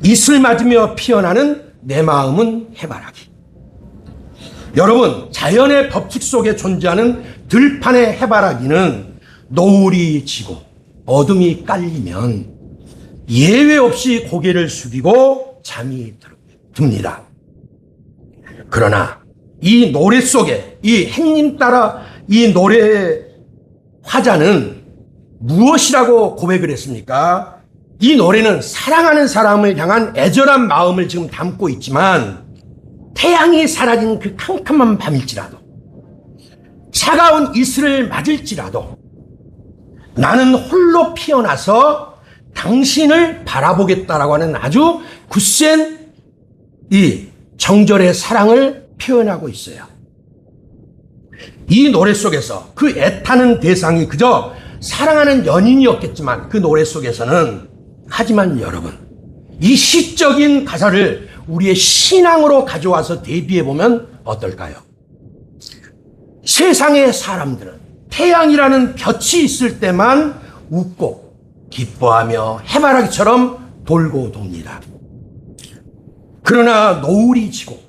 이슬 맞으며 피어나는 내 마음은 해바라기. 여러분, 자연의 법칙 속에 존재하는 들판의 해바라기는 노을이 지고 어둠이 깔리면 예외 없이 고개를 숙이고 잠이 듭니다. 그러나 이 노래 속에 이 햇님 따라 이 노래의 화자는 무엇이라고 고백을 했습니까? 이 노래는 사랑하는 사람을 향한 애절한 마음을 지금 담고 있지만 태양이 사라진 그 캄캄한 밤일지라도 차가운 이슬을 맞을지라도 나는 홀로 피어나서 당신을 바라보겠다라고 하는 아주 굳센 이 정절의 사랑을 표현하고 있어요. 이 노래 속에서 그 애타는 대상이 그저 사랑하는 연인이었겠지만 그 노래 속에서는 하지만 여러분, 이 시적인 가사를 우리의 신앙으로 가져와서 대비해보면 어떨까요? 세상의 사람들은 태양이라는 볕이 있을 때만 웃고 기뻐하며 해바라기처럼 돌고 돕니다. 그러나 노을이 지고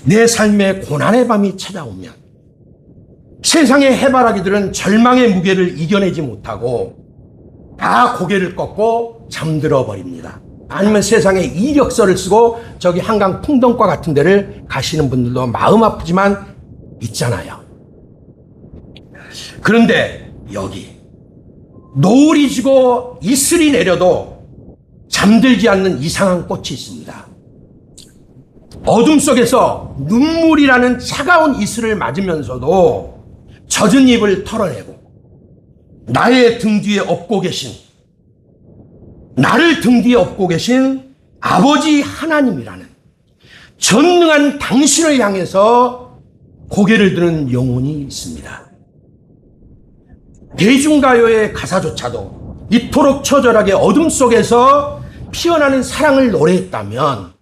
내 삶의 고난의 밤이 찾아오면 세상의 해바라기들은 절망의 무게를 이겨내지 못하고 다 고개를 꺾고 잠들어 버립니다. 아니면 세상에 이력서를 쓰고 저기 한강 풍덩과 같은 데를 가시는 분들도 마음 아프지만 있잖아요. 그런데 여기 노을이 지고 이슬이 내려도 잠들지 않는 이상한 꽃이 있습니다. 어둠 속에서 눈물이라는 차가운 이슬을 맞으면서도 젖은 입을 털어내고 나의 등 뒤에 업고 계신, 나를 등 뒤에 업고 계신 아버지 하나님이라는 전능한 당신을 향해서 고개를 드는 영혼이 있습니다. 대중가요의 가사조차도 이토록 처절하게 어둠 속에서 피어나는 사랑을 노래했다면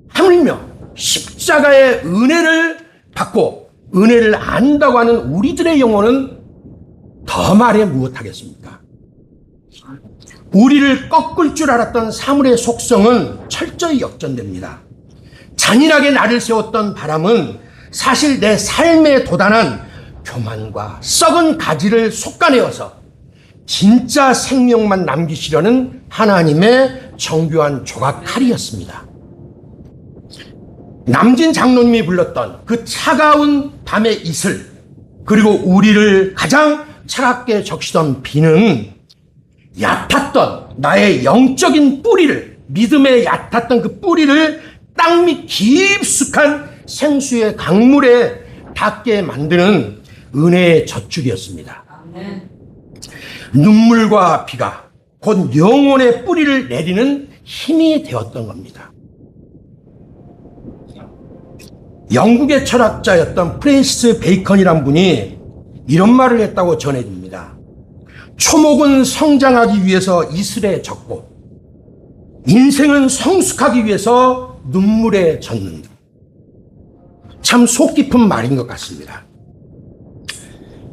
하물며 십자가의 은혜를 받고 은혜를 안다고 하는 우리들의 영혼은 더 말해 무엇하겠습니까? 우리를 꺾을 줄 알았던 사물의 속성은 철저히 역전됩니다. 잔인하게 나를 세웠던 바람은 사실 내 삶에 도단한 교만과 썩은 가지를 솎아내어서 진짜 생명만 남기시려는 하나님의 정교한 조각칼이었습니다. 남진 장로님이 불렀던 그 차가운 밤의 이슬, 그리고 우리를 가장 차갑게 적시던 비는 얕았던 나의 영적인 뿌리를, 믿음에 얕았던 그 뿌리를 땅 밑 깊숙한 생수의 강물에 닿게 만드는 은혜의 젖줄이었습니다. 눈물과 비가 곧 영혼의 뿌리를 내리는 힘이 되었던 겁니다. 영국의 철학자였던 프랜시스 베이컨이란 분이 이런 말을 했다고 전해집니다. 초목은 성장하기 위해서 이슬에 젖고 인생은 성숙하기 위해서 눈물에 젖는다. 참 속 깊은 말인 것 같습니다.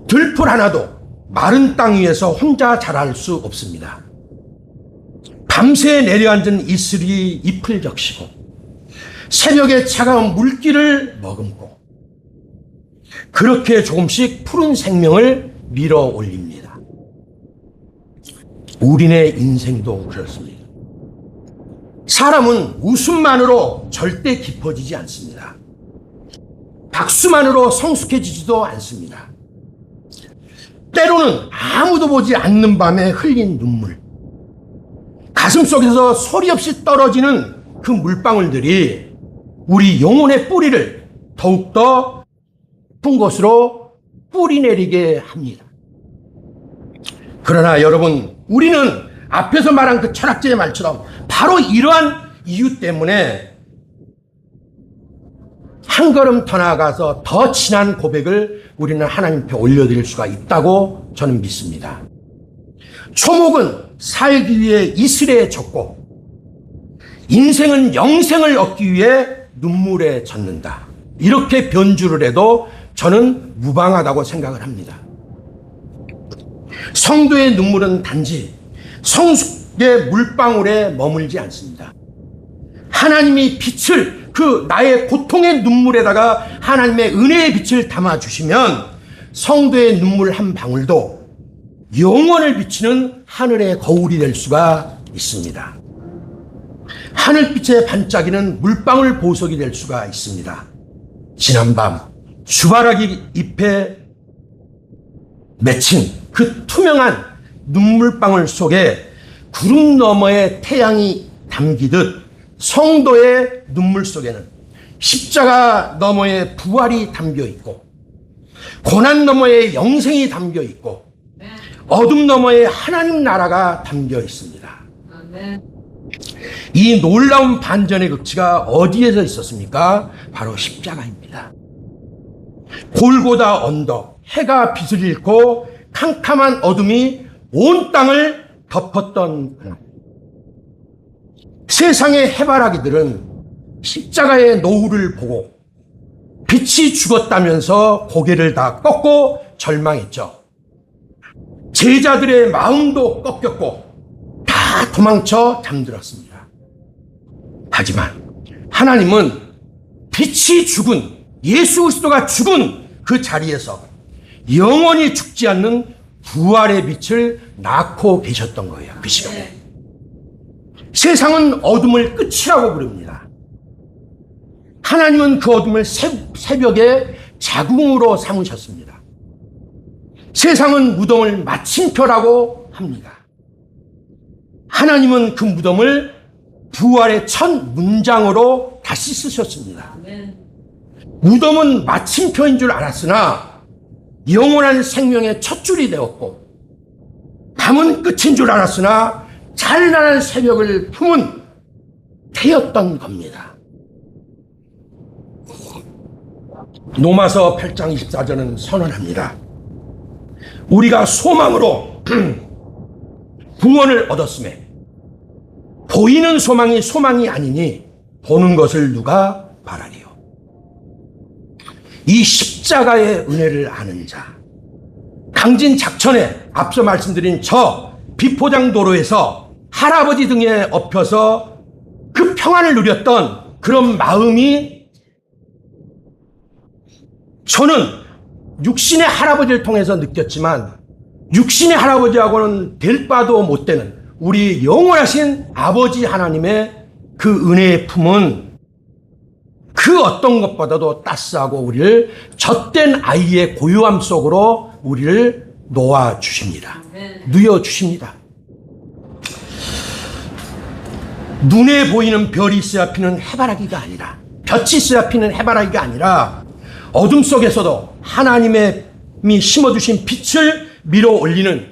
들풀 하나도 마른 땅 위에서 혼자 자랄 수 없습니다. 밤새 내려앉은 이슬이 잎을 적시고 새벽의 차가운 물기를 머금고 그렇게 조금씩 푸른 생명을 밀어 올립니다. 우리네 인생도 그렇습니다. 사람은 웃음만으로 절대 깊어지지 않습니다. 박수만으로 성숙해지지도 않습니다. 때로는 아무도 보지 않는 밤에 흘린 눈물, 가슴속에서 소리 없이 떨어지는 그 물방울들이 우리 영혼의 뿌리를 더욱더 깊은 곳으로 뿌리내리게 합니다. 그러나 여러분, 우리는 앞에서 말한 그 철학자의 말처럼 바로 이러한 이유 때문에 한 걸음 더 나아가서 더 진한 고백을 우리는 하나님 앞에 올려드릴 수가 있다고 저는 믿습니다. 초목은 살기 위해 이슬에 젖고 인생은 영생을 얻기 위해 눈물에 젖는다. 이렇게 변주를 해도 저는 무방하다고 생각을 합니다. 성도의 눈물은 단지 성숙의 물방울에 머물지 않습니다. 하나님이 빛을, 그 나의 고통의 눈물에다가 하나님의 은혜의 빛을 담아주시면 성도의 눈물 한 방울도 영원을 비치는 하늘의 거울이 될 수가 있습니다. 하늘빛의 반짝이는 물방울 보석이 될 수가 있습니다. 지난밤 주바라기 잎에 맺힌 그 투명한 눈물방울 속에 구름 너머의 태양이 담기듯 성도의 눈물 속에는 십자가 너머의 부활이 담겨 있고 고난 너머의 영생이 담겨 있고 어둠 너머의 하나님 나라가 담겨 있습니다. 이 놀라운 반전의 극치가 어디에서 있었습니까? 바로 십자가입니다. 골고다 언덕, 해가 빛을 잃고 캄캄한 어둠이 온 땅을 덮었던 그날, 세상의 해바라기들은 십자가의 노후를 보고 빛이 죽었다면서 고개를 다 꺾고 절망했죠. 제자들의 마음도 꺾였고 다 도망쳐 잠들었습니다. 하지만 하나님은 빛이 죽은, 예수 그리스도가 죽은 그 자리에서 영원히 죽지 않는 부활의 빛을 낳고 계셨던 거예요. 그 시간에. 세상은 어둠을 끝이라고 부릅니다. 하나님은 그 어둠을 새벽에 자궁으로 삼으셨습니다. 세상은 무덤을 마침표라고 합니다. 하나님은 그 무덤을 부활의 첫 문장으로 다시 쓰셨습니다. 무덤은 마침표인 줄 알았으나 영원한 생명의 첫 줄이 되었고, 밤은 끝인 줄 알았으나 찬란한 새벽을 품은 태였던 겁니다. 로마서 8장 24절은 선언합니다. 우리가 소망으로 구원을 얻었음에 보이는 소망이 소망이 아니니 보는 것을 누가 바라리요. 이 십자가의 은혜를 아는 자, 강진 작천에 앞서 말씀드린 저 비포장도로에서 할아버지 등에 엎혀서 그 평안을 누렸던 그런 마음이 저는 육신의 할아버지를 통해서 느꼈지만 육신의 할아버지하고는 될 바도 못 되는 우리 영원하신 아버지 하나님의 그 은혜의 품은 그 어떤 것보다도 따스하고 우리를 젖된 아이의 고요함 속으로 우리를 놓아주십니다. 누여주십니다. 눈에 보이는 별이 있어야 피는 해바라기가 아니라, 볕이 있어야 피는 해바라기가 아니라 어둠 속에서도 하나님이 심어주신 빛을 밀어 올리는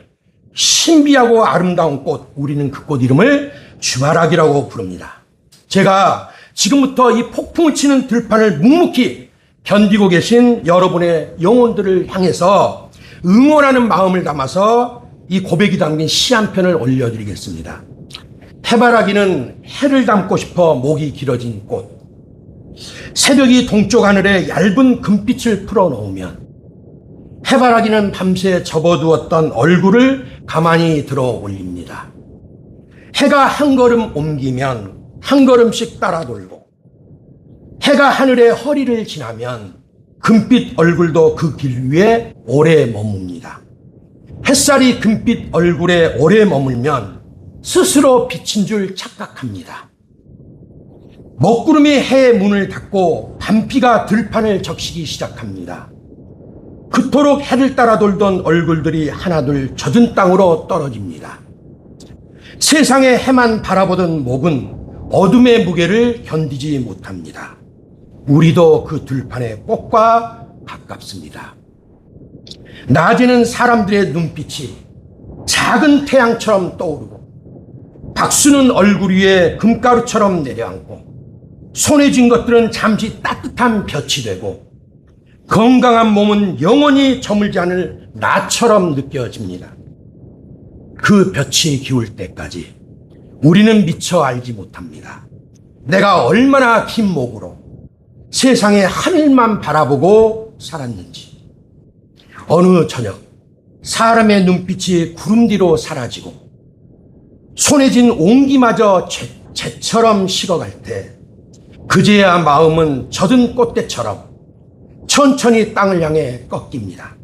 신비하고 아름다운 꽃, 우리는 그 꽃 이름을 주바라기라고 부릅니다. 제가 지금부터 이 폭풍을 치는 들판을 묵묵히 견디고 계신 여러분의 영혼들을 향해서 응원하는 마음을 담아서 이 고백이 담긴 시 한 편을 올려드리겠습니다. 해바라기는 해를 담고 싶어 목이 길어진 꽃. 새벽이 동쪽 하늘에 얇은 금빛을 풀어놓으면 해바라기는 밤새 접어두었던 얼굴을 가만히 들어 올립니다. 해가 한 걸음 옮기면 한 걸음씩 따라 돌고, 해가 하늘의 허리를 지나면 금빛 얼굴도 그 길 위에 오래 머뭅니다. 햇살이 금빛 얼굴에 오래 머물면 스스로 빛인 줄 착각합니다. 먹구름이 해의 문을 닫고 밤비가 들판을 적시기 시작합니다. 그토록 해를 따라 돌던 얼굴들이 하나둘 젖은 땅으로 떨어집니다. 세상에 해만 바라보던 목은 어둠의 무게를 견디지 못합니다. 우리도 그 들판의 꽃과 가깝습니다. 낮에는 사람들의 눈빛이 작은 태양처럼 떠오르고, 박수는 얼굴 위에 금가루처럼 내려앉고, 손에 쥔 것들은 잠시 따뜻한 볕이 되고, 건강한 몸은 영원히 저물지 않을 나처럼 느껴집니다. 그 볕이 기울 때까지 우리는 미처 알지 못합니다. 내가 얼마나 긴 목으로 세상의 하늘만 바라보고 살았는지. 어느 저녁 사람의 눈빛이 구름 뒤로 사라지고 손에 쥔 옹기마저 재처럼 식어갈 때 그제야 마음은 젖은 꽃대처럼 천천히 땅을 향해 꺾입니다.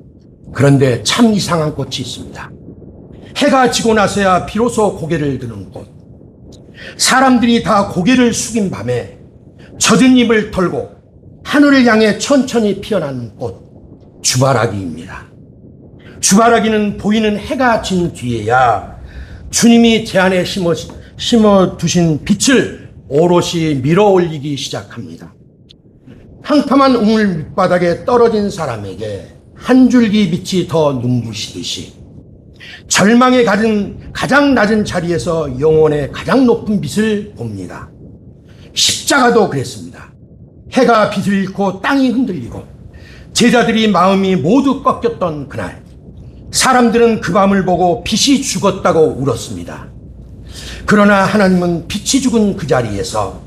그런데 참 이상한 꽃이 있습니다. 해가 지고 나서야 비로소 고개를 드는 꽃. 사람들이 다 고개를 숙인 밤에 젖은 잎을 털고 하늘을 향해 천천히 피어나는 꽃, 주바라기입니다. 주바라기는 보이는 해가 진 뒤에야 주님이 제 안에 심어두신 빛을 오롯이 밀어 올리기 시작합니다. 황탐한 우물 밑바닥에 떨어진 사람에게 한 줄기 빛이 더 눈부시듯이 절망에 가장 낮은 자리에서 영혼의 가장 높은 빛을 봅니다. 십자가도 그랬습니다. 해가 빛을 잃고 땅이 흔들리고 제자들이 마음이 모두 꺾였던 그날, 사람들은 그 밤을 보고 빛이 죽었다고 울었습니다. 그러나 하나님은 빛이 죽은 그 자리에서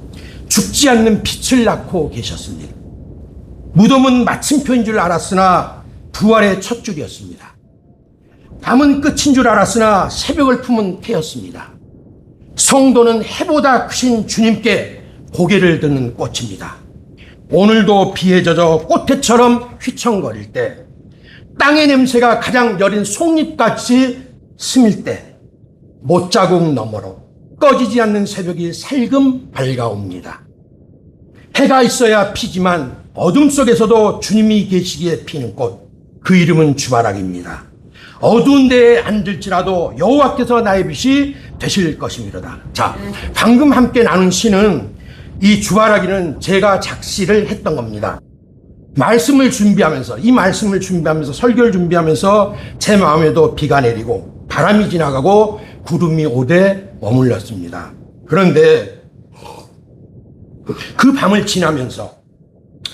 죽지 않는 빛을 낳고 계셨습니다. 무덤은 마침표인 줄 알았으나 부활의 첫 줄이었습니다. 밤은 끝인 줄 알았으나 새벽을 품은 태였습니다. 성도는 해보다 크신 주님께 고개를 드는 꽃입니다. 오늘도 비에 젖어 꽃해처럼 휘청거릴 때, 땅의 냄새가 가장 여린 송잎같이 스밀 때, 못자국 너머로 꺼지지 않는 새벽이 살금 밝아옵니다. 해가 있어야 피지만 어둠 속에서도 주님이 계시기에 피는 꽃, 그 이름은 주바라기입니다. 어두운 데에 앉을지라도 여호와께서 나의 빛이 되실 것이미로다. 자, 방금 함께 나눈 시는, 이 주바라기는 제가 작시를 했던 겁니다. 이 말씀을 준비하면서 설교를 준비하면서 제 마음에도 비가 내리고 바람이 지나가고 구름이 오되 머물렀습니다. 그런데 그 밤을 지나면서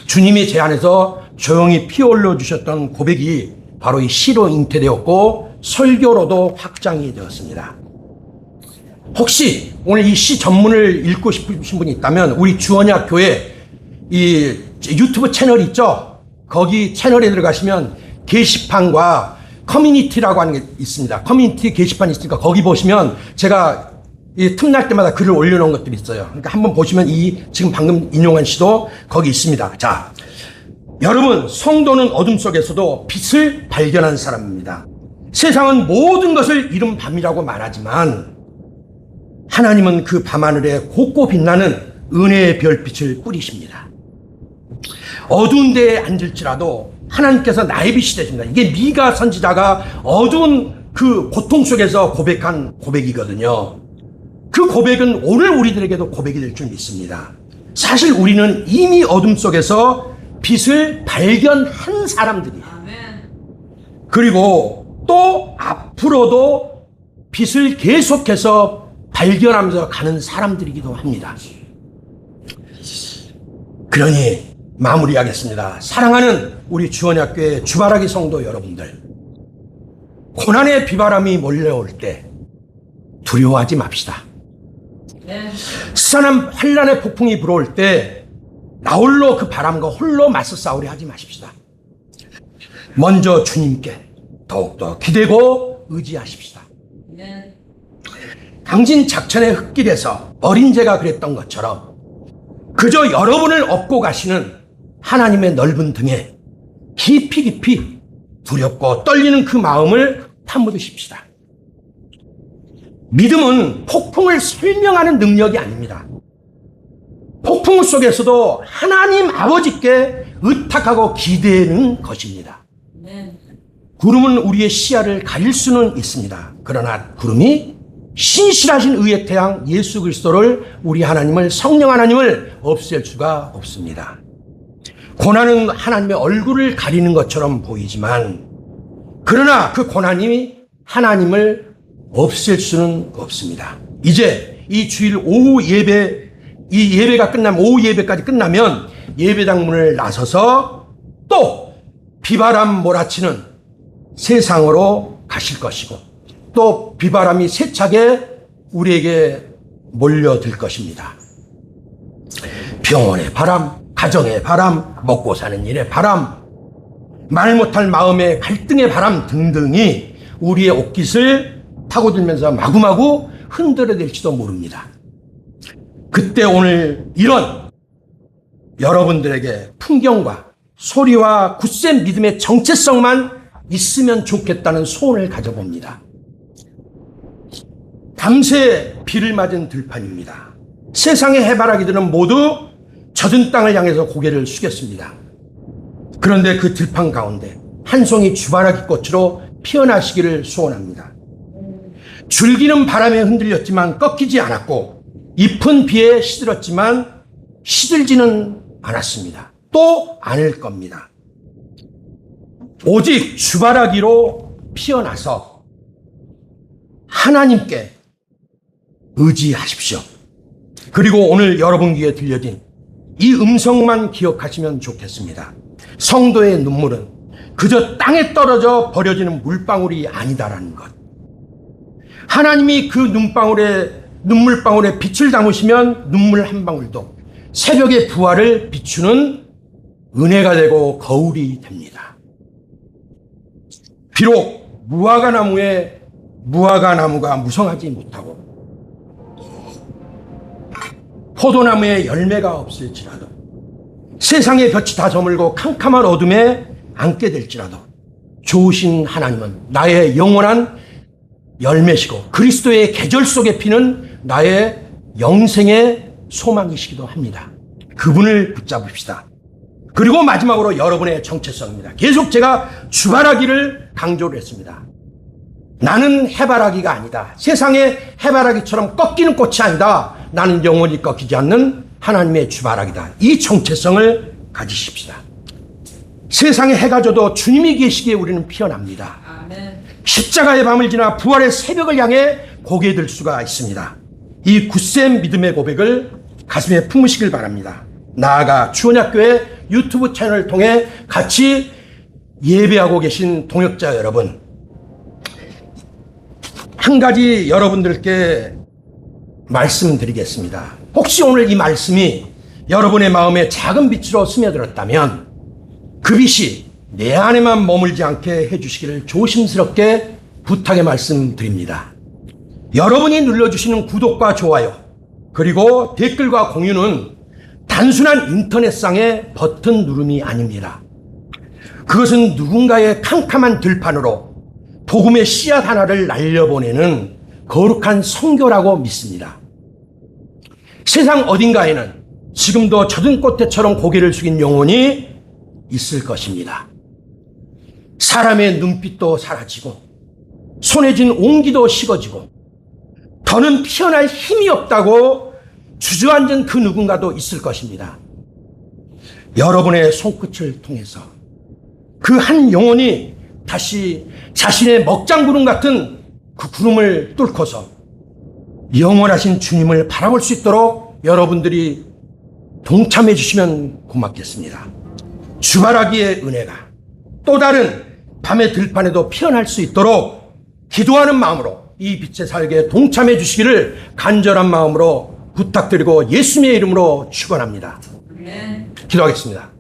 주님이 제 안에서 조용히 피 올려주셨던 고백이 바로 이 시로 잉태되었고 설교로도 확장이 되었습니다. 혹시 오늘 이 시 전문을 읽고 싶으신 분이 있다면 우리 주언약 교회 이 유튜브 채널 있죠? 거기 채널에 들어가시면 게시판과 커뮤니티라고 하는 게 있습니다. 커뮤니티 게시판이 있으니까 거기 보시면 제가 이 틈날 때마다 글을 올려놓은 것들이 있어요. 그러니까 한번 보시면 이 지금 방금 인용한 시도 거기 있습니다. 자, 여러분, 성도는 어둠 속에서도 빛을 발견한 사람입니다. 세상은 모든 것을 이른 밤이라고 말하지만 하나님은 그 밤하늘에 곱고 빛나는 은혜의 별빛을 뿌리십니다. 어두운 데에 앉을지라도 하나님께서 나의 빛이 되십니다. 이게 미가 선지자가 어두운 그 고통 속에서 고백한 고백이거든요. 그 고백은 오늘 우리들에게도 고백이 될 줄 믿습니다. 사실 우리는 이미 어둠 속에서 빛을 발견한 사람들이에요. 그리고 또 앞으로도 빛을 계속해서 발견하면서 가는 사람들이기도 합니다. 그러니 마무리하겠습니다. 사랑하는 우리 주언약교회 주바라기 성도 여러분들, 고난의 비바람이 몰려올 때 두려워하지 맙시다. 스산한 환란의 폭풍이 불어올 때 나 홀로 그 바람과 홀로 맞서 싸우려 하지 마십시다. 먼저 주님께 더욱더 기대고 의지하십시다. 당진 작천의 흙길에서 어린 제가 그랬던 것처럼 그저 여러분을 업고 가시는 하나님의 넓은 등에 깊이 깊이 두렵고 떨리는 그 마음을 파묻으십시다. 믿음은 폭풍을 설명하는 능력이 아닙니다. 폭풍 속에서도 하나님 아버지께 의탁하고 기대는 것입니다. 구름은 우리의 시야를 가릴 수는 있습니다. 그러나 구름이 신실하신 의의 태양 예수 그리스도를, 우리 하나님을, 성령 하나님을 없앨 수가 없습니다. 고난은 하나님의 얼굴을 가리는 것처럼 보이지만 그러나 그 고난이 하나님을 없앨 수는 없습니다. 이제 이 주일 오후 예배, 이 예배가 끝나면, 오후 예배까지 끝나면 예배당 문을 나서서 또 비바람 몰아치는 세상으로 가실 것이고 또 비바람이 세차게 우리에게 몰려들 것입니다. 병원의 바람, 가정의 바람, 먹고 사는 일의 바람, 말 못할 마음의 갈등의 바람 등등이 우리의 옷깃을 파고들면서 마구마구 흔들어댈지도 모릅니다. 그때 오늘 이런 여러분들에게 풍경과 소리와 굳센 믿음의 정체성만 있으면 좋겠다는 소원을 가져봅니다. 밤새 비를 맞은 들판입니다. 세상의 해바라기들은 모두 젖은 땅을 향해서 고개를 숙였습니다. 그런데 그 들판 가운데 한 송이 주바라기 꽃으로 피어나시기를 소원합니다. 줄기는 바람에 흔들렸지만 꺾이지 않았고 잎은 비에 시들었지만 시들지는 않았습니다. 또 않을 겁니다. 오직 주바라기로 피어나서 하나님께 의지하십시오. 그리고 오늘 여러분 귀에 들려진 이 음성만 기억하시면 좋겠습니다. 성도의 눈물은 그저 땅에 떨어져 버려지는 물방울이 아니다라는 것. 하나님이 그 눈물방울에 빛을 담으시면 눈물 한 방울도 새벽의 부활을 비추는 은혜가 되고 거울이 됩니다. 비록 무화과나무가 무성하지 못하고 포도나무에 열매가 없을지라도 세상의 볕이 다 저물고 캄캄한 어둠에 앉게 될지라도 좋으신 하나님은 나의 영원한 열매시고 그리스도의 계절 속에 피는 나의 영생의 소망이시기도 합니다. 그분을 붙잡읍시다. 그리고 마지막으로 여러분의 정체성입니다. 계속 제가 주바라기를 강조를 했습니다. 나는 해바라기가 아니다. 세상의 해바라기처럼 꺾이는 꽃이 아니다. 나는 영원히 꺾이지 않는 하나님의 주바라기다. 이 정체성을 가지십시다. 세상에 해가 져도 주님이 계시기에 우리는 피어납니다. 아멘. 십자가의 밤을 지나 부활의 새벽을 향해 고개 들 수가 있습니다. 이 굳센 믿음의 고백을 가슴에 품으시길 바랍니다. 나아가 주언약교회 유튜브 채널을 통해 같이 예배하고 계신 동역자 여러분, 한 가지 여러분들께 말씀드리겠습니다. 혹시 오늘 이 말씀이 여러분의 마음에 작은 빛으로 스며들었다면 그 빛이 내 안에만 머물지 않게 해주시기를 조심스럽게 부탁의 말씀드립니다. 여러분이 눌러주시는 구독과 좋아요 그리고 댓글과 공유는 단순한 인터넷상의 버튼 누름이 아닙니다. 그것은 누군가의 캄캄한 들판으로 복음의 씨앗 하나를 날려보내는 거룩한 선교라고 믿습니다. 세상 어딘가에는 지금도 젖은 꽃대처럼 고개를 숙인 영혼이 있을 것입니다. 사람의 눈빛도 사라지고 손에 쥔 옹기도 식어지고 더는 피어날 힘이 없다고 주저앉은 그 누군가도 있을 것입니다. 여러분의 손끝을 통해서 그 한 영혼이 다시 자신의 먹장구름 같은 그 구름을 뚫고서 영원하신 주님을 바라볼 수 있도록 여러분들이 동참해 주시면 고맙겠습니다. 주바라기의 은혜가 또 다른 밤의 들판에도 피어날 수 있도록 기도하는 마음으로 이 빛의 살기에 동참해 주시기를 간절한 마음으로 부탁드리고 예수님의 이름으로 축원합니다. 기도하겠습니다.